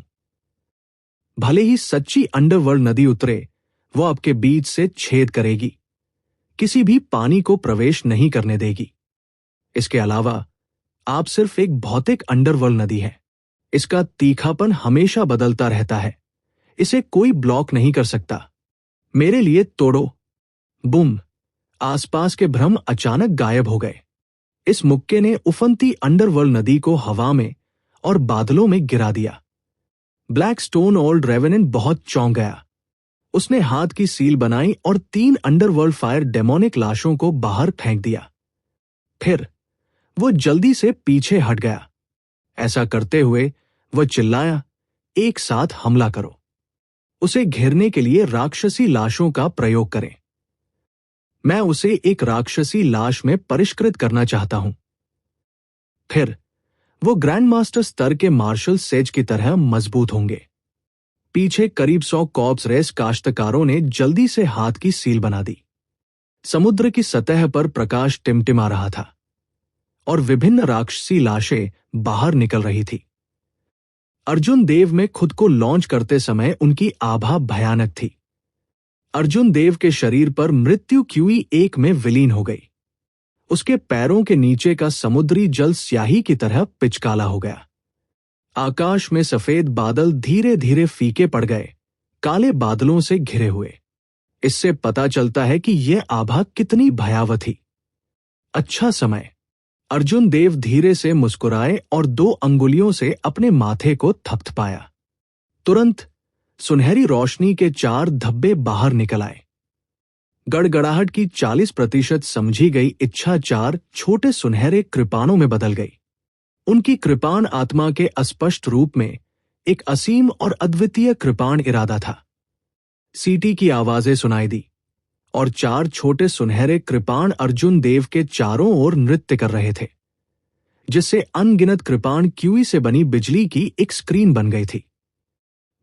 Speaker 1: भले ही सच्ची अंडरवर्ल्ड नदी उतरे, वो आपके बीच से छेद करेगी, किसी भी पानी को प्रवेश नहीं करने देगी। इसके अलावा आप सिर्फ एक भौतिक अंडरवर्ल्ड नदी हैं। इसका तीखापन हमेशा बदलता रहता है, इसे कोई ब्लॉक नहीं कर सकता। मेरे लिए तोड़ो। बूम! आसपास के भ्रम अचानक गायब हो गए। इस मुक्के ने उफनती अंडरवर्ल्ड नदी को हवा में और बादलों में गिरा दिया। ब्लैक स्टोन ओल्ड रेवेनेंट बहुत चौंक गया। उसने हाथ की सील बनाई और 3 अंडरवर्ल्ड फायर डेमोनिक लाशों को बाहर फेंक दिया। फिर वो जल्दी से पीछे हट गया। ऐसा करते हुए वह चिल्लाया, एक साथ हमला करो। उसे घेरने के लिए राक्षसी लाशों का प्रयोग करें। मैं उसे एक राक्षसी लाश में परिष्कृत करना चाहता हूं। फिर वो ग्रैंड मास्टर स्तर के मार्शल सेज की तरह मजबूत होंगे। पीछे करीब 100 कॉर्प्स रेस काश्तकारों ने जल्दी से हाथ की सील बना दी। समुद्र की सतह पर प्रकाश टिमटिमा रहा था और विभिन्न राक्षसी लाशें बाहर निकल रही थी। अर्जुन देव में खुद को लॉन्च करते समय उनकी आभा भयानक थी। अर्जुन देव के शरीर पर मृत्यु QE1 में विलीन हो गई। उसके पैरों के नीचे का समुद्री जल स्याही की तरह पिचकाला हो गया। आकाश में सफेद बादल धीरे धीरे फीके पड़ गए, काले बादलों से घिरे हुए। इससे पता चलता है कि यह आभा कितनी भयावह थी। अच्छा समय। अर्जुन देव धीरे से मुस्कुराए और 2 अंगुलियों से अपने माथे को थपथपाया। तुरंत सुनहरी रोशनी के 4 धब्बे बाहर निकल आए। गड़गड़ाहट की 40% समझी गई इच्छा 4 छोटे सुनहरे कृपाणों में बदल गई। उनकी कृपाण आत्मा के अस्पष्ट रूप में एक असीम और अद्वितीय कृपाण इरादा था। सीटी की आवाजें सुनाई दी और 4 छोटे सुनहरे कृपाण अर्जुन देव के चारों ओर नृत्य कर रहे थे, जिससे अनगिनत कृपाण QE से बनी बिजली की एक स्क्रीन बन गई थी।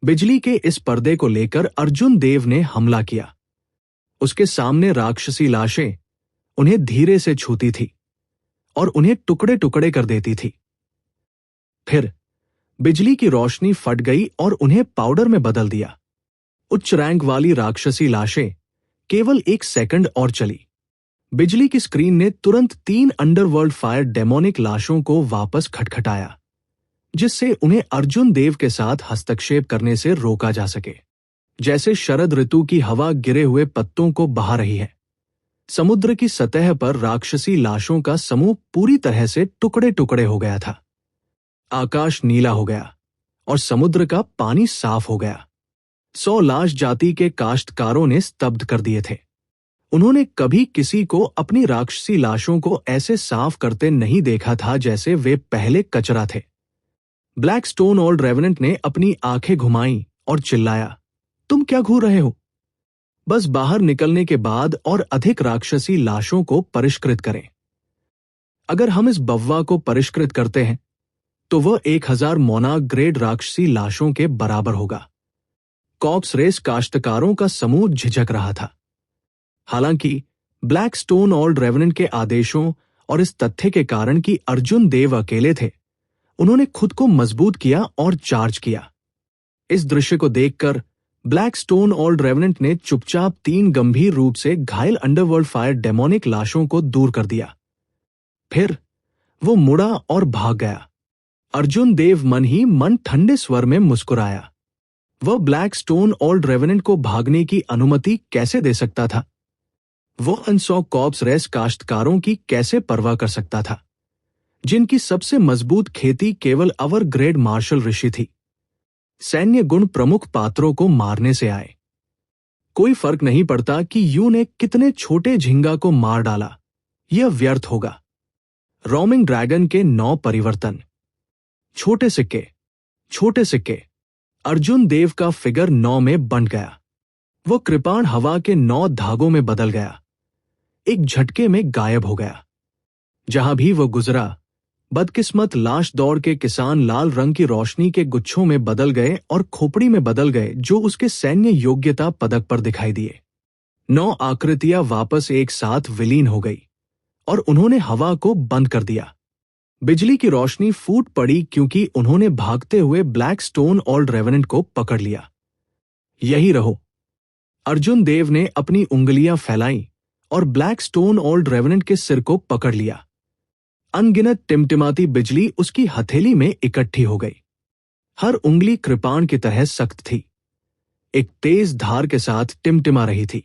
Speaker 1: बिजली के इस पर्दे को लेकर अर्जुन देव ने हमला किया। उसके सामने राक्षसी लाशें उन्हें धीरे से छूती थी और उन्हें टुकड़े टुकड़े कर देती थी। फिर बिजली की रोशनी फट गई और उन्हें पाउडर में बदल दिया। उच्च रैंक वाली राक्षसी लाशें केवल 1 सेकंड और चली। बिजली की स्क्रीन ने तुरंत 3 अंडरवर्ल्ड फायर डेमोनिक लाशों को वापस खटखटाया, जिससे उन्हें अर्जुन देव के साथ हस्तक्षेप करने से रोका जा सके। जैसे शरद ऋतु की हवा गिरे हुए पत्तों को बहा रही है, समुद्र की सतह पर राक्षसी लाशों का समूह पूरी तरह से टुकड़े टुकड़े हो गया था। आकाश नीला हो गया और समुद्र का पानी साफ हो गया। 100 लाश जाति के काश्तकारों ने स्तब्ध कर दिए थे। उन्होंने कभी किसी को अपनी राक्षसी लाशों को ऐसे साफ करते नहीं देखा था जैसे वे पहले कचरा थे। ब्लैक स्टोन ओल्ड रेवेनेंट ने अपनी आंखें घुमाई और चिल्लाया, तुम क्या घूर रहे हो? बस बाहर निकलने के बाद और अधिक राक्षसी लाशों को परिष्कृत करें। अगर हम इस बव्वा को परिष्कृत करते हैं तो वह 1000 मोनार्क ग्रेड राक्षसी लाशों के बराबर होगा। कॉर्प्स रेस काश्तकारों का समूह झिझक रहा था। हालांकि ब्लैक स्टोन ओल्ड रेवेनेंट के आदेशों और इस तथ्य के कारण कि अर्जुन देव अकेले थे, उन्होंने खुद को मजबूत किया और चार्ज किया। इस दृश्य को देखकर ब्लैक स्टोन ओल्ड रेवेनेंट ने चुपचाप 3 गंभीर रूप से घायल अंडरवर्ल्ड फायर डेमोनिक लाशों को दूर कर दिया। फिर वो मुड़ा और भाग गया। अर्जुन देव मन ही मन ठंडे स्वर में मुस्कुराया। वह ब्लैक स्टोन ओल्ड रेवेनेंट को भागने की अनुमति कैसे दे सकता था? वो उन 100 कॉर्प्स रेस काश्तकारों की कैसे परवाह कर सकता था, जिनकी सबसे मजबूत खेती केवल अवर ग्रेड मार्शल ऋषि थी? सैन्य गुण प्रमुख पात्रों को मारने से आए। कोई फर्क नहीं पड़ता कि यू ने कितने छोटे झिंगा को मार डाला, यह व्यर्थ होगा। रोमिंग ड्रैगन के 9 परिवर्तन। छोटे सिक्के। अर्जुन देव का फिगर 9 में बंट गया। वो कृपाण हवा के 9 धागों में बदल गया, एक झटके में गायब हो गया। जहां भी वो गुजरा, बदकिस्मत लाश दौड़ के किसान लाल रंग की रोशनी के गुच्छों में बदल गए और खोपड़ी में बदल गए जो उसके सैन्य योग्यता पदक पर दिखाई दिए। 9 आकृतियां वापस एक साथ विलीन हो गई और उन्होंने हवा को बंद कर दिया। बिजली की रोशनी फूट पड़ी क्योंकि उन्होंने भागते हुए ब्लैक स्टोन ओल्ड रेवेनेंट को पकड़ लिया। यही रहो। अर्जुन देव ने अपनी उंगलियां फैलाईं और ब्लैक स्टोन ओल्ड रेवेनेंट के सिर को पकड़ लिया। अनगिनत टिमटिमाती बिजली उसकी हथेली में इकट्ठी हो गई। हर उंगली कृपाण की तरह सख्त थी, एक तेज धार के साथ टिमटिमा रही थी।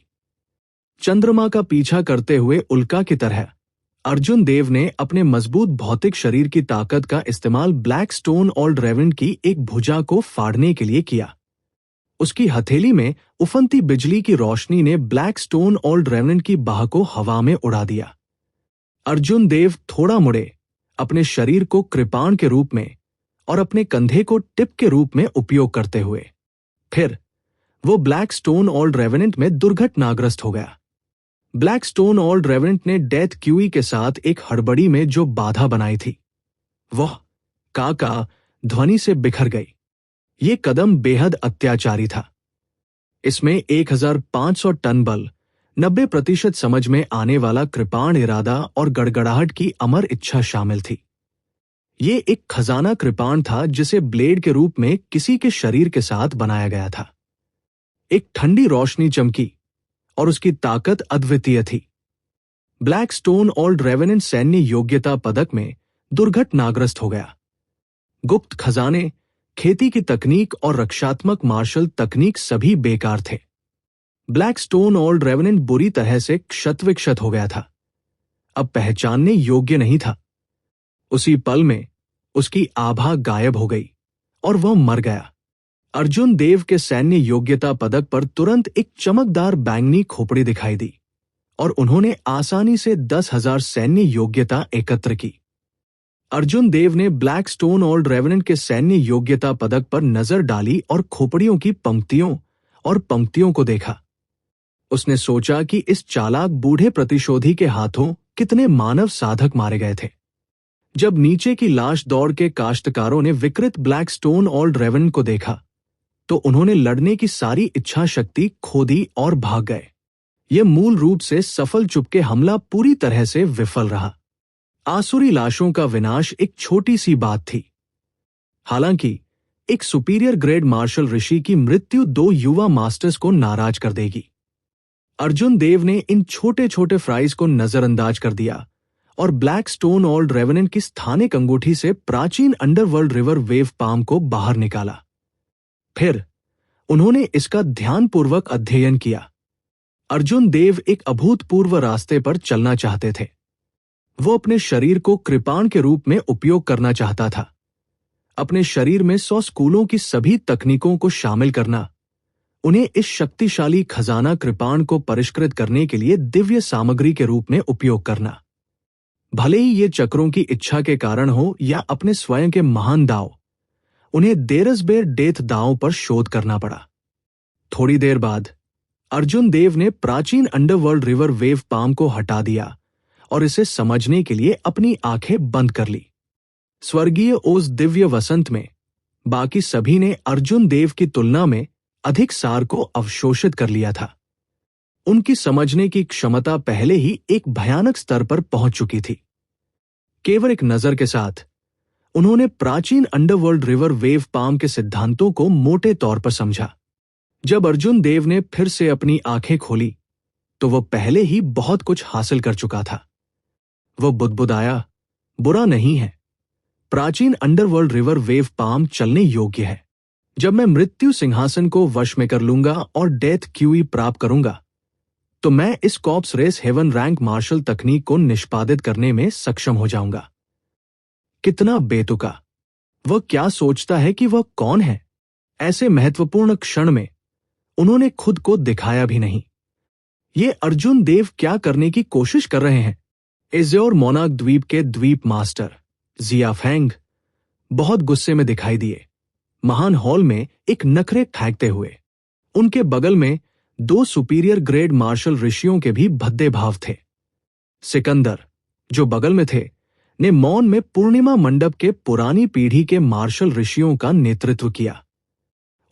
Speaker 1: चंद्रमा का पीछा करते हुए उल्का की तरह अर्जुन देव ने अपने मजबूत भौतिक शरीर की ताकत का इस्तेमाल ब्लैक स्टोन ओल्ड रेवेनेंट की एक भुजा को फाड़ने के लिए किया। उसकी हथेली में उफनती बिजली की रोशनी ने ब्लैक स्टोन ओल्ड रेवेनेंट की बाह को हवा में उड़ा दिया। अर्जुन देव थोड़ा मुड़े, अपने शरीर को कृपाण के रूप में और अपने कंधे को टिप के रूप में उपयोग करते हुए। फिर वो ब्लैक स्टोन ओल्ड रेवेनेंट में दुर्घटनाग्रस्त हो गया। ब्लैक स्टोन ओल्ड रेवेनेंट ने डेथ क्यूई के साथ एक हड़बड़ी में जो बाधा बनाई थी, वह का ध्वनि से बिखर गई। ये कदम बेहद अत्याचारी था। इसमें 1500 टन बल, 90% समझ में आने वाला कृपाण इरादा और गड़गड़ाहट की अमर इच्छा शामिल थी। ये एक खजाना कृपाण था जिसे ब्लेड के रूप में किसी के शरीर के साथ बनाया गया था। एक ठंडी रोशनी चमकी और उसकी ताकत अद्वितीय थी। ब्लैक स्टोन ओल्ड रेवेनेंट सैन्य योग्यता पदक में दुर्घटनाग्रस्त हो गया। गुप्त खजाने, खेती की तकनीक और रक्षात्मक मार्शल तकनीक सभी बेकार थे। ब्लैक स्टोन ओल्ड रेवेनेंट बुरी तरह से क्षत-विक्षत हो गया था, अब पहचानने योग्य नहीं था। उसी पल में उसकी आभा गायब हो गई और वह मर गया। अर्जुन देव के सैन्य योग्यता पदक पर तुरंत एक चमकदार बैंगनी खोपड़ी दिखाई दी और उन्होंने आसानी से 10,000 सैन्य योग्यता एकत्र की। अर्जुन देव ने ब्लैक स्टोन ओल्ड रेवेनेंट के सैन्य योग्यता पदक पर नजर डाली और खोपड़ियों की पंक्तियों को देखा। उसने सोचा कि इस चालाक बूढ़े प्रतिशोधी के हाथों कितने मानव साधक मारे गए थे। जब नीचे की लाश दौड़ के काश्तकारों ने विकृत ब्लैक स्टोन ओल्ड रेवेनेंट को देखा, तो उन्होंने लड़ने की सारी इच्छा शक्ति खो दी और भाग गए। यह मूल रूप से सफल चुपके हमला पूरी तरह से विफल रहा। आसुरी लाशों का विनाश एक छोटी सी बात थी। हालांकि एक सुपीरियर ग्रेड मार्शल ऋषि की मृत्यु 2 युवा मास्टर्स को नाराज कर देगी। अर्जुन देव ने इन छोटे छोटे फ्राइज को नजरअंदाज कर दिया और ब्लैक स्टोन ओल्ड रेवेनेंट की स्थानिक अंगूठी से प्राचीन अंडरवर्ल्ड रिवर वेव पाम को बाहर निकाला। फिर उन्होंने इसका ध्यानपूर्वक अध्ययन किया। अर्जुन देव एक अभूतपूर्व रास्ते पर चलना चाहते थे। वो अपने शरीर को कृपाण के रूप में उपयोग करना चाहता था। अपने शरीर में 100 स्कूलों की सभी तकनीकों को शामिल करना, उन्हें इस शक्तिशाली खजाना कृपाण को परिष्कृत करने के लिए दिव्य सामग्री के रूप में उपयोग करना। भले ही ये चक्रों की इच्छा के कारण हो या अपने स्वयं के महान दाव, उन्हें देरसबेर डेथ दांव पर शोध करना पड़ा। थोड़ी देर बाद अर्जुन देव ने प्राचीन अंडरवर्ल्ड रिवर वेव पाम को हटा दिया और इसे समझने के लिए अपनी आंखें बंद कर ली। स्वर्गीय उस दिव्य वसंत में बाकी सभी ने अर्जुन देव की तुलना में अधिक सार को अवशोषित कर लिया था। उनकी समझने की क्षमता पहले ही एक भयानक स्तर पर पहुंच चुकी थी। केवल एक नजर के साथ उन्होंने प्राचीन अंडरवर्ल्ड रिवर वेव पाम के सिद्धांतों को मोटे तौर पर समझा। जब अर्जुन देव ने फिर से अपनी आंखें खोली, तो वह पहले ही बहुत कुछ हासिल कर चुका था। वह बुदबुदाया, बुरा नहीं है। प्राचीन अंडरवर्ल्ड रिवर वेव पाम चलने योग्य है। जब मैं मृत्यु सिंहासन को वश में कर लूंगा और डेथ क्यूई प्राप्त करूंगा, तो मैं इस corpse race heaven rank martial तकनीक को निष्पादित करने में सक्षम हो जाऊंगा। कितना बेतुका! वह क्या सोचता है कि वह कौन है? ऐसे महत्वपूर्ण क्षण में उन्होंने खुद को दिखाया भी नहीं। ये अर्जुन देव क्या करने की कोशिश कर रहे हैं? एज़ोर मोनाक द्वीप के द्वीप मास्टर जिया फेंग बहुत गुस्से में दिखाई दिए, महान हॉल में एक नखरे फेंकते हुए। उनके बगल में 2 सुपीरियर ग्रेड मार्शल ऋषियों के भी भद्दे भाव थे। सिकंदर, जो बगल में थे, ने मौन में पूर्णिमा मंडप के पुरानी पीढ़ी के मार्शल ऋषियों का नेतृत्व किया।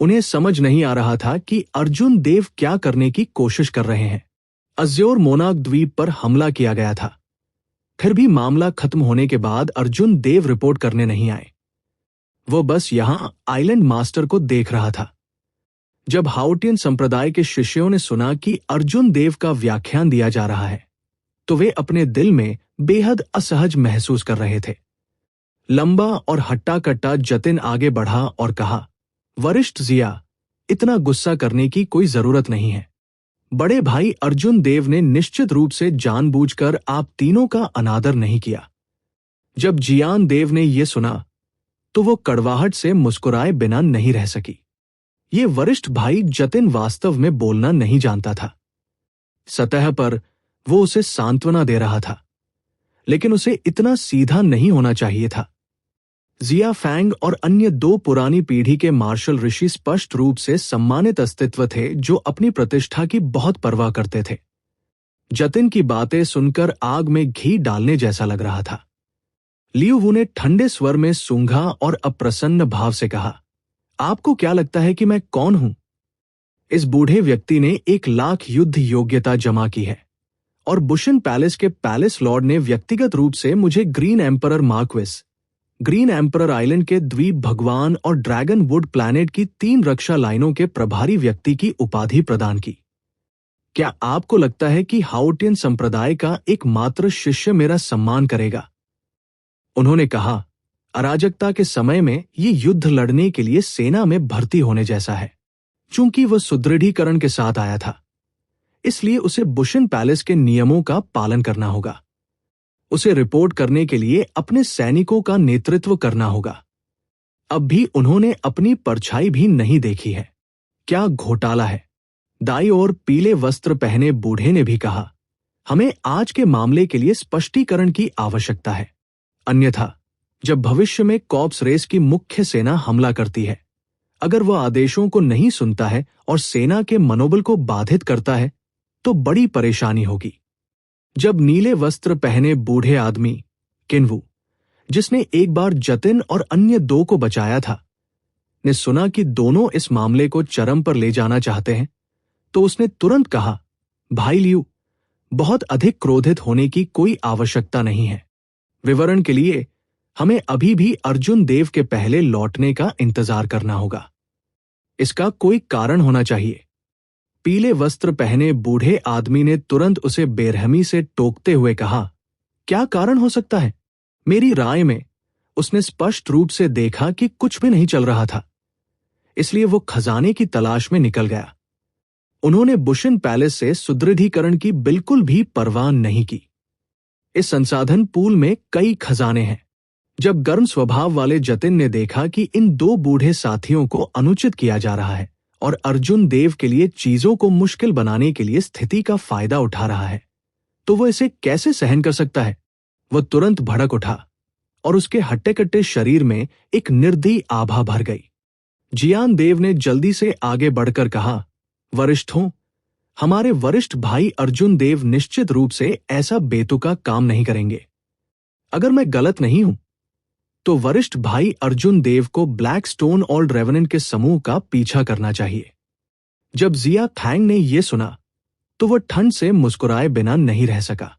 Speaker 1: उन्हें समझ नहीं आ रहा था कि अर्जुन देव क्या करने की कोशिश कर रहे हैं। अज़ोर मोनाक द्वीप पर हमला किया गया था। फिर भी मामला खत्म होने के बाद अर्जुन देव रिपोर्ट करने नहीं आए। वो बस यहां आइलैंड मास्टर को देख रहा था। जब हाओटियन संप्रदाय के शिष्यों ने सुना कि अर्जुन देव का व्याख्यान दिया जा रहा है, तो वे अपने दिल में बेहद असहज महसूस कर रहे थे। लंबा और हट्टा कट्टा जतिन आगे बढ़ा और कहा, वरिष्ठ जिया, इतना गुस्सा करने की कोई जरूरत नहीं है। बड़े भाई अर्जुन देव ने निश्चित रूप से जानबूझकर आप तीनों का अनादर नहीं किया। जब जियान देव ने यह सुना तो वो कड़वाहट से मुस्कुराए बिना नहीं रह सकी। ये वरिष्ठ भाई जतिन वास्तव में बोलना नहीं जानता था। सतह पर वो उसे सांत्वना दे रहा था, लेकिन उसे इतना सीधा नहीं होना चाहिए था। जिया फैंग और अन्य दो पुरानी पीढ़ी के मार्शल ऋषि स्पष्ट रूप से सम्मानित अस्तित्व थे जो अपनी प्रतिष्ठा की बहुत परवाह करते थे। जतिन की बातें सुनकर आग में घी डालने जैसा लग रहा था। लियू वू ने ठंडे स्वर में सूंघा और अप्रसन्न भाव से कहा, आपको क्या लगता है कि मैं कौन हूं? इस बूढ़े व्यक्ति ने 1,00,000 युद्ध योग्यता जमा की है और बुशन पैलेस के पैलेस लॉर्ड ने व्यक्तिगत रूप से मुझे green emperor marquis, green emperor island के द्वीप भगवान और ड्रैगन वुड प्लैनेट की 3 रक्षा लाइनों के प्रभारी व्यक्ति की उपाधि प्रदान की। क्या आपको लगता है कि हाओटियन संप्रदाय का एकमात्र शिष्य मेरा सम्मान करेगा? उन्होंने कहा, अराजकता के समय में ये युद्ध लड़ने के लिए सेना में भर्ती होने जैसा है। चूंकि वह सुदृढ़ीकरण के साथ आया था, इसलिए उसे बुशन पैलेस के नियमों का पालन करना होगा। उसे रिपोर्ट करने के लिए अपने सैनिकों का नेतृत्व करना होगा। अब भी उन्होंने अपनी परछाई भी नहीं देखी है। क्या घोटाला है? दाईं ओर पीले वस्त्र पहने बूढ़े ने भी कहा, हमें आज के मामले के लिए स्पष्टीकरण की आवश्यकता है। अन्यथा जब भविष्य में कॉर्प्स रेस की मुख्य सेना हमला करती है, अगर वह आदेशों को नहीं सुनता है और सेना के मनोबल को बाधित करता है, तो बड़ी परेशानी होगी। जब नीले वस्त्र पहने बूढ़े आदमी किन्वू, जिसने एक बार जतिन और अन्य 2 को बचाया था, ने सुना कि दोनों इस मामले को चरम पर ले जाना चाहते हैं, तो उसने तुरंत कहा, भाई लियू, बहुत अधिक क्रोधित होने की कोई आवश्यकता नहीं है। विवरण के लिए हमें अभी भी अर्जुन देव के पहले लौटने का इंतजार करना होगा। इसका कोई कारण होना चाहिए। पीले वस्त्र पहने बूढ़े आदमी ने तुरंत उसे बेरहमी से टोकते हुए कहा, क्या कारण हो सकता है? मेरी राय में उसने स्पष्ट रूप से देखा कि कुछ भी नहीं चल रहा था, इसलिए वो खजाने की तलाश में निकल गया। उन्होंने बुशन पैलेस से सुदृढ़ीकरण की बिल्कुल भी परवाह नहीं की। इस संसाधन पूल में कई खजाने हैं। जब गर्म स्वभाव वाले जतिन ने देखा कि इन 2 बूढ़े साथियों को अनुचित किया जा रहा है और अर्जुन देव के लिए चीजों को मुश्किल बनाने के लिए स्थिति का फायदा उठा रहा है, तो वह इसे कैसे सहन कर सकता है? वह तुरंत भड़क उठा और उसके हट्टे-कट्टे शरीर में एक निर्दयी आभा भर गई। जियान देव ने जल्दी से आगे बढ़कर कहा, वरिष्ठों, हमारे वरिष्ठ भाई अर्जुन देव निश्चित रूप से ऐसा बेतुका काम नहीं करेंगे। अगर मैं गलत नहीं हूं, तो वरिष्ठ भाई अर्जुन देव को ब्लैक स्टोन ओल्ड रेवेनेंट के समूह का पीछा करना चाहिए। जब जिया फैंग ने यह सुना, तो वह ठंड से मुस्कुराए बिना नहीं रह सका।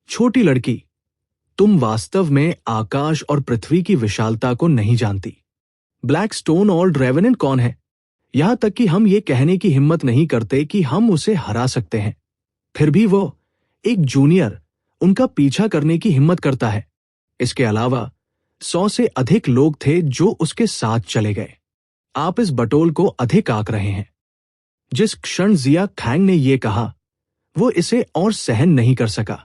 Speaker 1: छोटी लड़की, तुम वास्तव में आकाश और पृथ्वी की विशालता को नहीं जानती। ब्लैक स्टोन ओल्ड रेवेनेंट कौन है? यहां तक कि हम ये कहने की हिम्मत नहीं करते कि हम उसे हरा सकते हैं। फिर भी वो, एक जूनियर, उनका पीछा करने की हिम्मत करता है। इसके अलावा 100 से अधिक लोग थे जो उसके साथ चले गए। आप इस बटोल को अधिक आंक रहे हैं। जिस क्षण जिया खैंग ने यह कहा, वो इसे और सहन नहीं कर सका।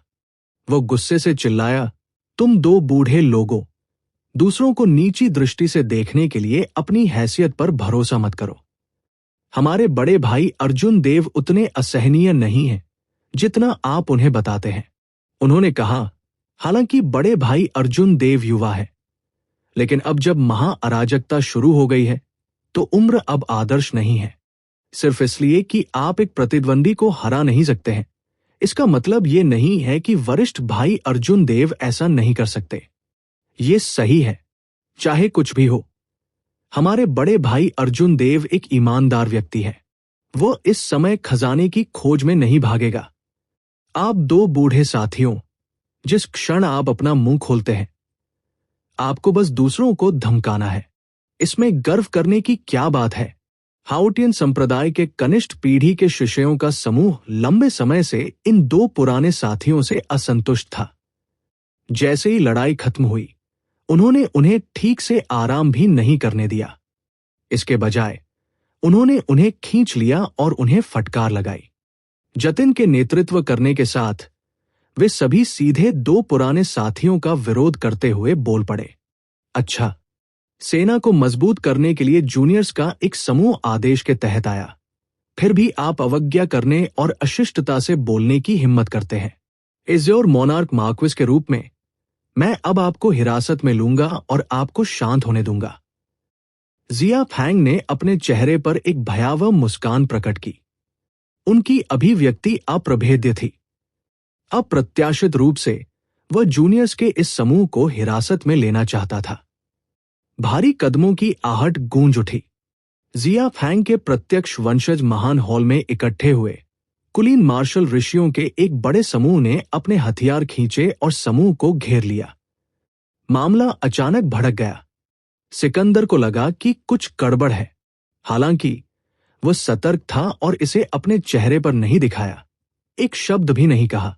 Speaker 1: वो गुस्से से चिल्लाया, तुम 2 बूढ़े लोगों, दूसरों को नीची दृष्टि से देखने के लिए अपनी हैसियत पर भरोसा मत करो। हमारे बड़े भाई अर्जुन देव उतने असहनीय नहीं हैं जितना आप उन्हें बताते हैं। उन्होंने कहा, हालांकि बड़े भाई अर्जुन देव युवा है, लेकिन अब जब महा अराजकता शुरू हो गई है, तो उम्र अब आदर्श नहीं है। सिर्फ इसलिए कि आप एक प्रतिद्वंदी को हरा नहीं सकते हैं, इसका मतलब ये नहीं है कि वरिष्ठ भाई अर्जुन देव ऐसा नहीं कर सकते। ये सही है, चाहे कुछ भी हो। हमारे बड़े भाई अर्जुन देव एक ईमानदार व्यक्ति है। वो इस समय खजाने की खोज में नहीं भागेगा। आप 2 बूढ़े साथियों, जिस क्षण आप अपना मुंह खोलते हैं, आपको बस दूसरों को धमकाना है। इसमें गर्व करने की क्या बात है? हाउटियन संप्रदाय के कनिष्ठ पीढ़ी के शिष्यों का समूह लंबे समय से इन दो पुराने साथियों से असंतुष्ट था। जैसे ही लड़ाई खत्म हुई, उन्होंने उन्हें ठीक से आराम भी नहीं करने दिया। इसके बजाय उन्होंने उन्हें खींच लिया और उन्हें फटकार लगाई। जतिन के नेतृत्व करने के साथ वे सभी सीधे दो पुराने साथियों का विरोध करते हुए बोल पड़े। अच्छा, सेना को मजबूत करने के लिए जूनियर्स का एक समूह आदेश के तहत आया, फिर भी आप अवज्ञा करने और अशिष्टता से बोलने की हिम्मत करते हैं। एज़्योर मोनार्क मार्क्विस के रूप में मैं अब आपको हिरासत में लूंगा और आपको शांत होने दूंगा। जिया फैंग ने अपने चेहरे पर एक भयावह मुस्कान प्रकट की। उनकी अभिव्यक्ति अप्रभेद्य थी। अप्रत्याशित रूप से वह जूनियर्स के इस समूह को हिरासत में लेना चाहता था। भारी कदमों की आहट गूंज उठी। जिया फैंग के प्रत्यक्ष वंशज महान हॉल में इकट्ठे हुए कुलीन मार्शल ऋषियों के एक बड़े समूह ने अपने हथियार खींचे और समूह को घेर लिया। मामला अचानक भड़क गया। सिकंदर को लगा कि कुछ गड़बड़ है। हालांकि वह सतर्क था और इसे अपने चेहरे पर नहीं दिखाया, एक शब्द भी नहीं कहा।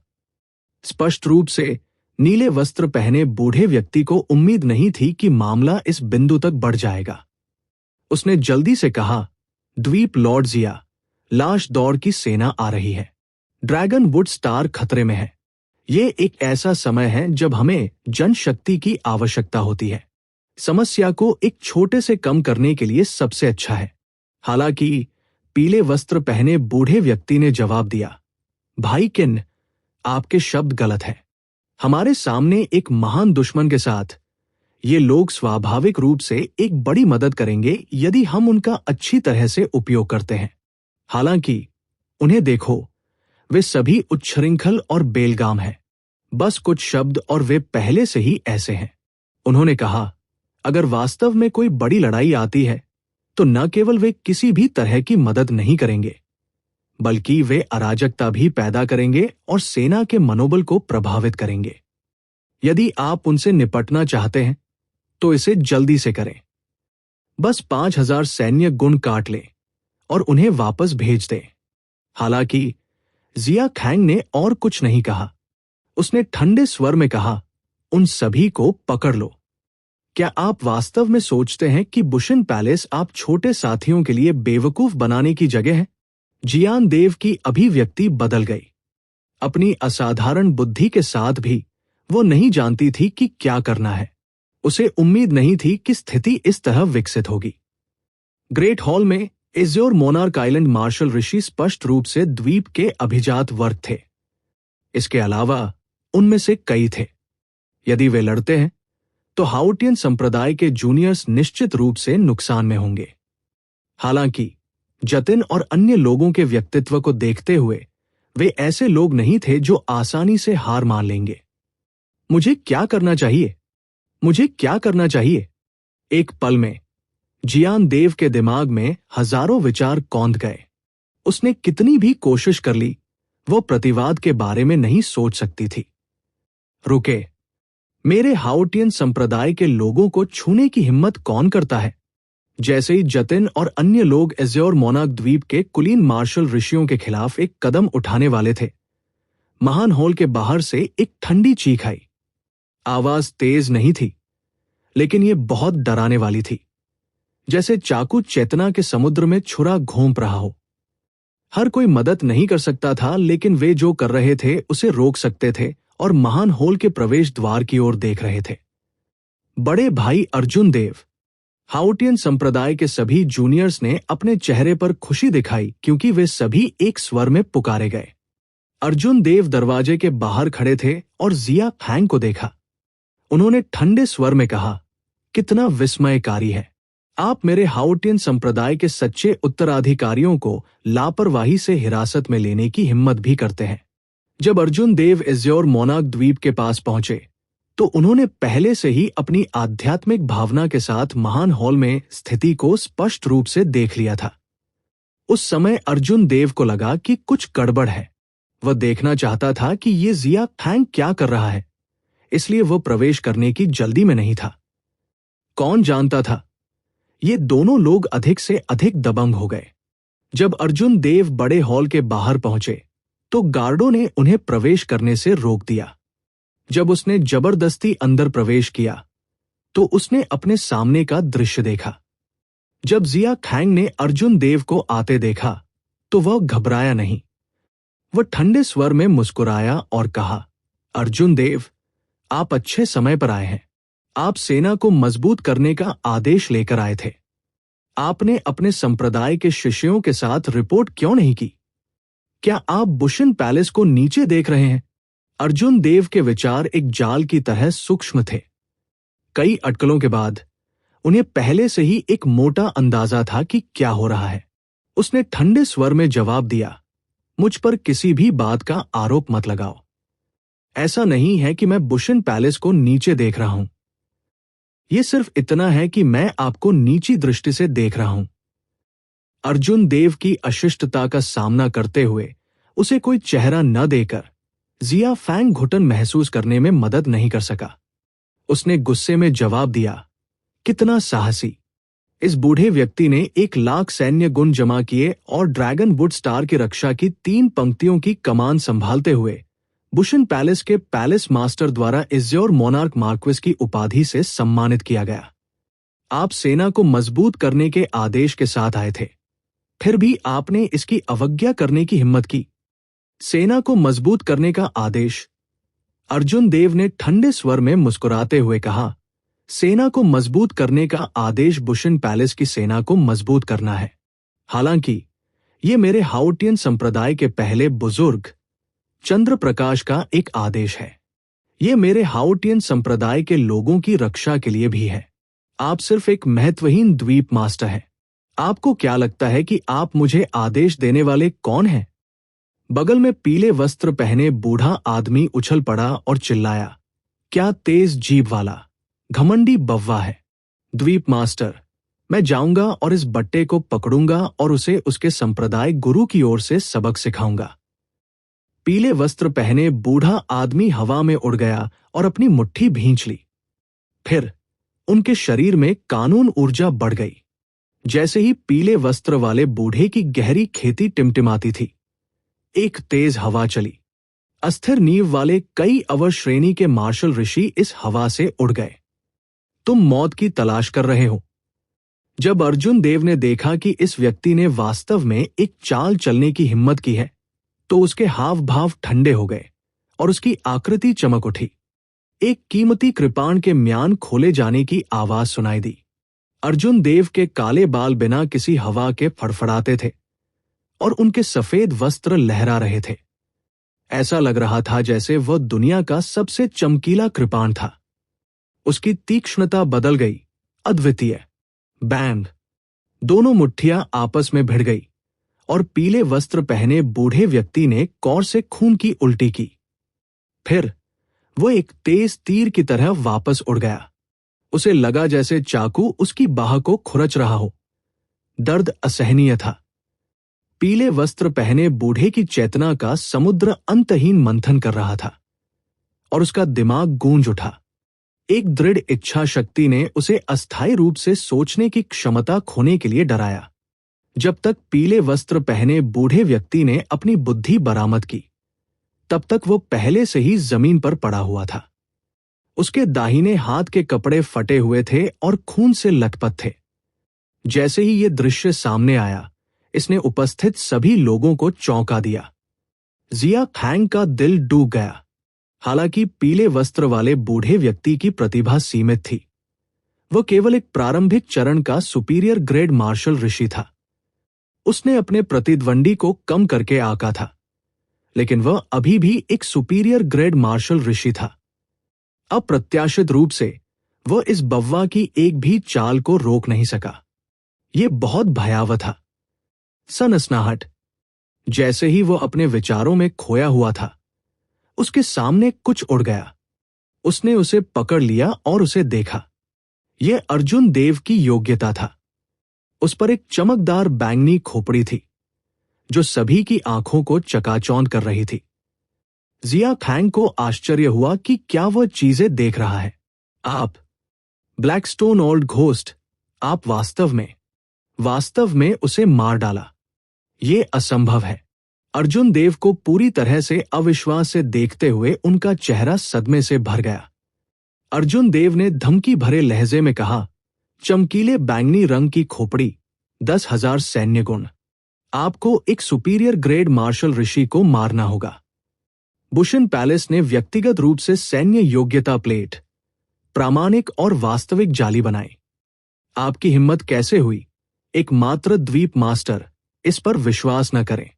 Speaker 1: स्पष्ट रूप से नीले वस्त्र पहने बूढ़े व्यक्ति को उम्मीद नहीं थी कि मामला इस बिंदु तक बढ़ जाएगा। उसने जल्दी से कहा, द्वीप लॉर्ड जिया, लाश दौड़ की सेना आ रही है। ड्रैगन वुड स्टार खतरे में है। ये एक ऐसा समय है जब हमें जनशक्ति की आवश्यकता होती है। समस्या को एक छोटे से कम करने के लिए सबसे अच्छा है। हालांकि पीले वस्त्र पहने बूढ़े व्यक्ति ने जवाब दिया, भाई किन, आपके शब्द गलत हैं। हमारे सामने एक महान दुश्मन के साथ ये लोग स्वाभाविक रूप से एक बड़ी मदद करेंगे यदि हम उनका अच्छी तरह से उपयोग करते हैं। हालांकि उन्हें देखो, वे सभी उच्छृंखल और बेलगाम हैं। बस कुछ शब्द और वे पहले से ही ऐसे हैं। उन्होंने कहा, अगर वास्तव में कोई बड़ी लड़ाई आती है तो न केवल वे किसी भी तरह की मदद नहीं करेंगे, बल्कि वे अराजकता भी पैदा करेंगे और सेना के मनोबल को प्रभावित करेंगे। यदि आप उनसे निपटना चाहते हैं तो इसे जल्दी से करें। बस 5000 सैन्य गुण काट लें और उन्हें वापस भेज दें। हालांकि जिया फैंग ने और कुछ नहीं कहा। उसने ठंडे स्वर में कहा, उन सभी को पकड़ लो। क्या आप वास्तव में सोचते हैं कि बुशिन पैलेस आप छोटे साथियों के लिए बेवकूफ बनाने की जगह है? जियान देव की अभिव्यक्ति बदल गई। अपनी असाधारण बुद्धि के साथ भी वो नहीं जानती थी कि क्या करना है। उसे उम्मीद नहीं थी कि स्थिति इस तरह विकसित होगी। ग्रेट हॉल में एज़्योर मोनार्क आइलैंड मार्शल ऋषि स्पष्ट रूप से द्वीप के अभिजात वर्ग थे। इसके अलावा उनमें से कई थे। यदि वे लड़ते हैं तो हाउटियन संप्रदाय के जूनियर्स निश्चित रूप से नुकसान में होंगे। हालांकि जतिन और अन्य लोगों के व्यक्तित्व को देखते हुए वे ऐसे लोग नहीं थे जो आसानी से हार मान लेंगे। मुझे क्या करना चाहिए? मुझे क्या करना चाहिए? एक पल में जियान देव के दिमाग में हजारों विचार कौंध गए। उसने कितनी भी कोशिश कर ली, वो प्रतिवाद के बारे में नहीं सोच सकती थी। रुके, मेरे हाउटियन संप्रदाय के लोगों को छूने की हिम्मत कौन करता है? जैसे ही जतिन और अन्य लोग एज़्योर मोनार्क द्वीप के कुलीन मार्शल ऋषियों के खिलाफ एक कदम उठाने वाले थे, महान हॉल के बाहर से एक ठंडी चीख आई। आवाज तेज नहीं थी, लेकिन यह बहुत डराने वाली थी, जैसे चाकू चेतना के समुद्र में छुरा घोंप रहा हो। हर कोई मदद नहीं कर सकता था, लेकिन वे जो कर रहे थे उसे रोक सकते थे और महान हॉल के प्रवेश द्वार की ओर देख रहे थे। बड़े भाई अर्जुन देव। हाउटियन संप्रदाय के सभी जूनियर्स ने अपने चेहरे पर खुशी दिखाई क्योंकि वे सभी एक स्वर में पुकारे गए। अर्जुन देव दरवाजे के बाहर खड़े थे और जिया फैंग को देखा। उन्होंने ठंडे स्वर में कहा, कितना विस्मयकारी है। आप मेरे हाउटियन संप्रदाय के सच्चे उत्तराधिकारियों को लापरवाही से हिरासत में लेने की हिम्मत भी करते हैं। जब अर्जुन देव एज़्योर मोनार्क द्वीप के पास पहुंचे तो उन्होंने पहले से ही अपनी आध्यात्मिक भावना के साथ महान हॉल में स्थिति को स्पष्ट रूप से देख लिया था। उस समय अर्जुन देव को लगा कि कुछ गड़बड़ है। वह देखना चाहता था कि ये जिया फैंग क्या कर रहा है, इसलिए वह प्रवेश करने की जल्दी में नहीं था। कौन जानता था, ये दोनों लोग अधिक से अधिक दबंग हो गए। जब अर्जुन देव बड़े हॉल के बाहर पहुंचे तो गार्डों ने उन्हें प्रवेश करने से रोक दिया। जब उसने जबरदस्ती अंदर प्रवेश किया तो उसने अपने सामने का दृश्य देखा। जब जिया खैंग ने अर्जुन देव को आते देखा तो वह घबराया नहीं। वह ठंडे स्वर में मुस्कुराया और कहा, अर्जुन देव, आप अच्छे समय पर आए हैं। आप सेना को मजबूत करने का आदेश लेकर आए थे। आपने अपने संप्रदाय के शिष्यों के साथ रिपोर्ट क्यों नहीं की? क्या आप बुशिन पैलेस को नीचे देख रहे हैं? अर्जुन देव के विचार एक जाल की तरह सूक्ष्म थे। कई अटकलों के बाद उन्हें पहले से ही एक मोटा अंदाजा था कि क्या हो रहा है। उसने ठंडे स्वर में जवाब दिया, मुझ पर किसी भी बात का आरोप मत लगाओ। ऐसा नहीं है कि मैं बुशिन पैलेस को नीचे देख रहा हूं। यह सिर्फ इतना है कि मैं आपको नीची दृष्टि से देख रहा हूं। अर्जुन देव की अशिष्टता का सामना करते हुए उसे कोई चेहरा न देकर जिया फैंग घुटन महसूस करने में मदद नहीं कर सका। उसने गुस्से में जवाब दिया, कितना साहसी। इस बूढ़े व्यक्ति ने 1,00,000 सैन्य गुण जमा किए और ड्रैगन वुड स्टार की रक्षा की 3 पंक्तियों की कमान संभालते हुए बुशिन पैलेस के पैलेस मास्टर द्वारा इज्योर मोनार्क मार्क्विस की उपाधि से सम्मानित किया गया। आप सेना को मजबूत करने के आदेश के साथ आए थे, फिर भी आपने इसकी अवज्ञा करने की हिम्मत की। सेना को मजबूत करने का आदेश? अर्जुन देव ने ठंडे स्वर में मुस्कुराते हुए कहा, सेना को मजबूत करने का आदेश बुशिन पैलेस की सेना को मजबूत करना है। हालांकि यह मेरे हाउटियन संप्रदाय के पहले बुजुर्ग चंद्र प्रकाश का एक आदेश है। यह मेरे हाउटियन संप्रदाय के लोगों की रक्षा के लिए भी है। आप सिर्फ एक महत्वहीन द्वीप मास्टर हैं। आपको क्या लगता है कि आप मुझे आदेश देने वाले कौन हैं? बगल में पीले वस्त्र पहने बूढ़ा आदमी उछल पड़ा और चिल्लाया, क्या तेज जीभ वाला घमंडी बव्वा है। द्वीप मास्टर, मैं जाऊंगा और इस बट्टे को पकड़ूंगा और उसे उसके संप्रदाय गुरु की ओर से सबक सिखाऊंगा। पीले वस्त्र पहने बूढ़ा आदमी हवा में उड़ गया और अपनी मुट्ठी भींच ली। फिर उनके शरीर में कानून ऊर्जा बढ़ गई। जैसे ही पीले वस्त्र वाले बूढ़े की गहरी खेती टिमटिमाती थी, एक तेज हवा चली। अस्थिर नींव वाले कई अवर श्रेणी के मार्शल ऋषि इस हवा से उड़ गए। तुम मौत की तलाश कर रहे हो। जब अर्जुन देव ने देखा कि इस व्यक्ति ने वास्तव में एक चाल चलने की हिम्मत की है तो उसके हाव भाव ठंडे हो गए और उसकी आकृति चमक उठी। एक कीमती कृपाण के म्यान खोले जाने की आवाज सुनाई दी। अर्जुन देव के काले बाल बिना किसी हवा के फड़फड़ाते थे और उनके सफेद वस्त्र लहरा रहे थे। ऐसा लग रहा था जैसे वह दुनिया का सबसे चमकीला कृपाण था। उसकी तीक्ष्णता बदल गई, अद्वितीय। बैंग! दोनों मुट्ठियां आपस में भिड़ गई और पीले वस्त्र पहने बूढ़े व्यक्ति ने कौर से खून की उल्टी की। फिर वो एक तेज तीर की तरह वापस उड़ गया। उसे लगा जैसे चाकू उसकी बाह को खुरच रहा हो। दर्द असहनीय था। पीले वस्त्र पहने बूढ़े की चेतना का समुद्र अंतहीन मंथन कर रहा था और उसका दिमाग गूंज उठा। एक दृढ़ इच्छा शक्ति ने उसे अस्थायी रूप से सोचने की क्षमता खोने के लिए डराया। जब तक पीले वस्त्र पहने बूढ़े व्यक्ति ने अपनी बुद्धि बरामद की, तब तक वो पहले से ही जमीन पर पड़ा हुआ था। उसके दाहिने हाथ के कपड़े फटे हुए थे और खून से लथपथ थे। जैसे ही ये दृश्य सामने आया, इसने उपस्थित सभी लोगों को चौंका दिया। जिया खैंग का दिल डूब गया। हालांकि पीले वस्त्र वाले बूढ़े व्यक्ति की प्रतिभा सीमित थी। वह केवल एक प्रारंभिक चरण का सुपीरियर ग्रेड मार्शल ऋषि था। उसने अपने प्रतिद्वंदी को कम करके आंका था, लेकिन वह अभी भी एक सुपीरियर ग्रेड मार्शल ऋषि था। अप्रत्याशित रूप से वह इस बव्वा की एक भी चाल को रोक नहीं सका। यह बहुत भयावह था। सनसनाहट। जैसे ही वह अपने विचारों में खोया हुआ था, उसके सामने कुछ उड़ गया। उसने उसे पकड़ लिया और उसे देखा। यह अर्जुन देव की योग्यता था। उस पर एक चमकदार बैंगनी खोपड़ी थी जो सभी की आंखों को चकाचौंध कर रही थी। जिया खैंग को आश्चर्य हुआ कि क्या वह चीजें देख रहा है। आप ब्लैकस्टोन ओल्ड घोस्ट, आप वास्तव में उसे मार डाला। ये असंभव है। अर्जुन देव को पूरी तरह से अविश्वास से देखते हुए उनका चेहरा सदमे से भर गया। अर्जुन देव ने धमकी भरे लहजे में कहा, चमकीले बैंगनी रंग की खोपड़ी, 10,000 सैन्य गुण। आपको एक सुपीरियर ग्रेड मार्शल ऋषि को मारना होगा। बुशन पैलेस ने व्यक्तिगत रूप से सैन्य योग्यता प्लेट, प्रामाणिक और वास्तविक जाली बनाई। आपकी हिम्मत कैसे हुई? एकमात्र द्वीप मास्टर, इस पर विश्वास न करें।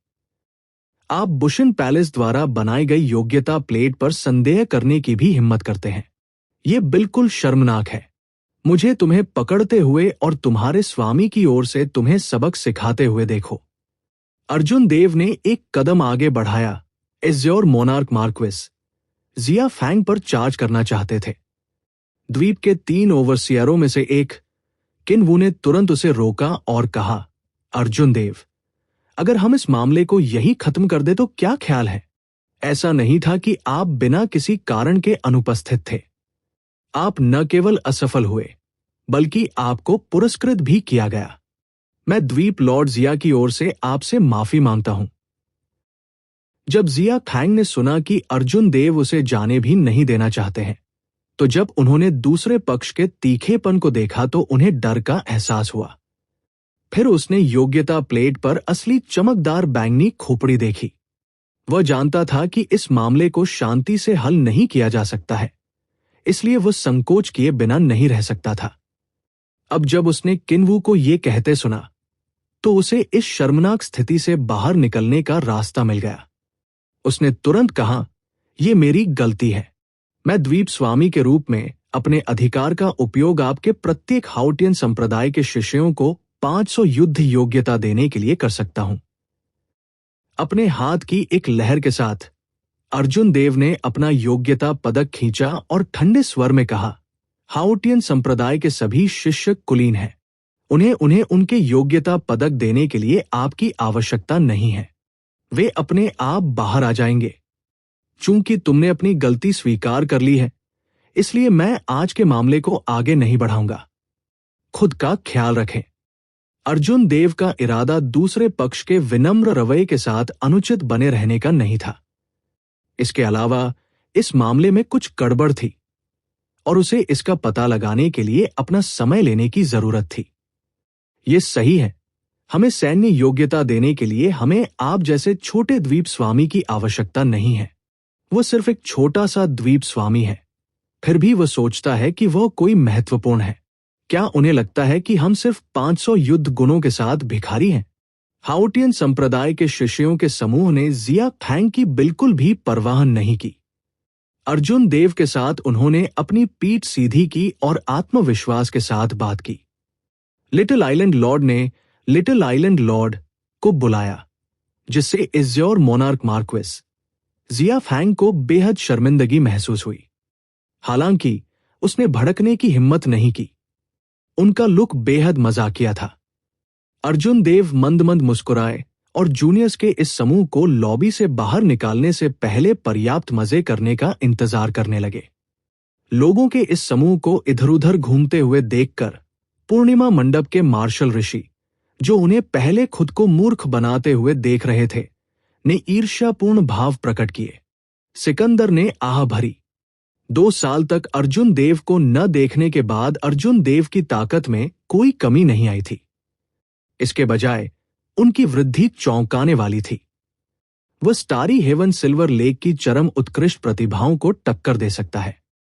Speaker 1: आप बुशन पैलेस द्वारा बनाई गई योग्यता प्लेट पर संदेह करने की भी हिम्मत करते हैं। यह बिल्कुल शर्मनाक है। मुझे तुम्हें पकड़ते हुए और तुम्हारे स्वामी की ओर से तुम्हें सबक सिखाते हुए देखो। अर्जुन देव ने एक कदम आगे बढ़ाया। एज़्योर मोनार्क मार्क्विस जिया फैंग पर चार्ज करना चाहते थे। द्वीप के 3 ओवरसियरों में से एक, किन्वू ने तुरंत उसे रोका और कहा, अर्जुन देव, अगर हम इस मामले को यही खत्म कर दे तो क्या ख्याल है? ऐसा नहीं था कि आप बिना किसी कारण के अनुपस्थित थे। आप न केवल असफल हुए, बल्कि आपको पुरस्कृत भी किया गया। मैं द्वीप लॉर्ड जिया की ओर से आपसे माफी मांगता हूं। जब जिया फैंग ने सुना कि अर्जुन देव उसे जाने भी नहीं देना चाहते हैं, तो जब उन्होंने दूसरे पक्ष के तीखेपन को देखा तो उन्हें डर का एहसास हुआ। फिर उसने योग्यता प्लेट पर असली चमकदार बैंगनी खोपड़ी देखी। वह जानता था कि इस मामले को शांति से हल नहीं किया जा सकता है, इसलिए वह संकोच किए बिना नहीं रह सकता था। अब जब उसने किन्वू को यह कहते सुना, तो उसे इस शर्मनाक स्थिति से बाहर निकलने का रास्ता मिल गया। उसने तुरंत कहा, यह मेरी गलती है। मैं द्वीप स्वामी के रूप में अपने अधिकार का उपयोग आपके प्रत्येक हाउटियन संप्रदाय के शिष्यों को 500 युद्ध योग्यता देने के लिए कर सकता हूं। अपने हाथ की एक लहर के साथ अर्जुन देव ने अपना योग्यता पदक खींचा और ठंडे स्वर में कहा, हाउटियन संप्रदाय के सभी शिष्य कुलीन हैं। उन्हें उनके योग्यता पदक देने के लिए आपकी आवश्यकता नहीं है। वे अपने आप बाहर आ जाएंगे। चूंकि तुमने अपनी गलती स्वीकार कर ली है, इसलिए मैं आज के मामले को आगे नहीं बढ़ाऊंगा। खुद का ख्याल रखें। अर्जुन देव का इरादा दूसरे पक्ष के विनम्र रवैये के साथ अनुचित बने रहने का नहीं था। इसके अलावा इस मामले में कुछ गड़बड़ थी और उसे इसका पता लगाने के लिए अपना समय लेने की जरूरत थी। यह सही है, हमें सैन्य योग्यता देने के लिए हमें आप जैसे छोटे द्वीप स्वामी की आवश्यकता नहीं है। वह सिर्फ एक छोटा सा द्वीप स्वामी है, फिर भी वह सोचता है कि वह कोई महत्वपूर्ण है। क्या उन्हें लगता है कि हम सिर्फ 500 युद्ध गुणों के साथ भिखारी हैं? हाउटियन संप्रदाय के शिष्यों के समूह ने जिया फैंग की बिल्कुल भी परवाह नहीं की। अर्जुन देव के साथ उन्होंने अपनी पीठ सीधी की और आत्मविश्वास के साथ बात की। लिटिल आइलैंड लॉर्ड ने लिटिल आइलैंड लॉर्ड को बुलाया, जिससे एज़्योर मोनार्क मार्क्विस जिया फैंग को बेहद शर्मिंदगी महसूस हुई। हालांकि उसने भड़कने की हिम्मत नहीं की। उनका लुक बेहद मजाकिया था। अर्जुन देव मंद मंद मुस्कुराए और जूनियर्स के इस समूह को लॉबी से बाहर निकालने से पहले पर्याप्त मजे करने का इंतजार करने लगे। लोगों के इस समूह को इधर-उधर घूमते हुए देखकर पूर्णिमा मंडप के मार्शल ऋषि, जो उन्हें पहले खुद को मूर्ख बनाते हुए देख रहे थे, ने ईर्ष्यापूर्ण भाव प्रकट किए। सिकंदर ने आह भरी। 2 साल तक अर्जुन देव को न देखने के बाद अर्जुन देव की ताकत में कोई कमी नहीं आई थी। इसके बजाय उनकी वृद्धि चौंकाने वाली थी। वह स्टारी हेवन सिल्वर लेक की चरम उत्कृष्ट प्रतिभाओं को टक्कर दे सकता है।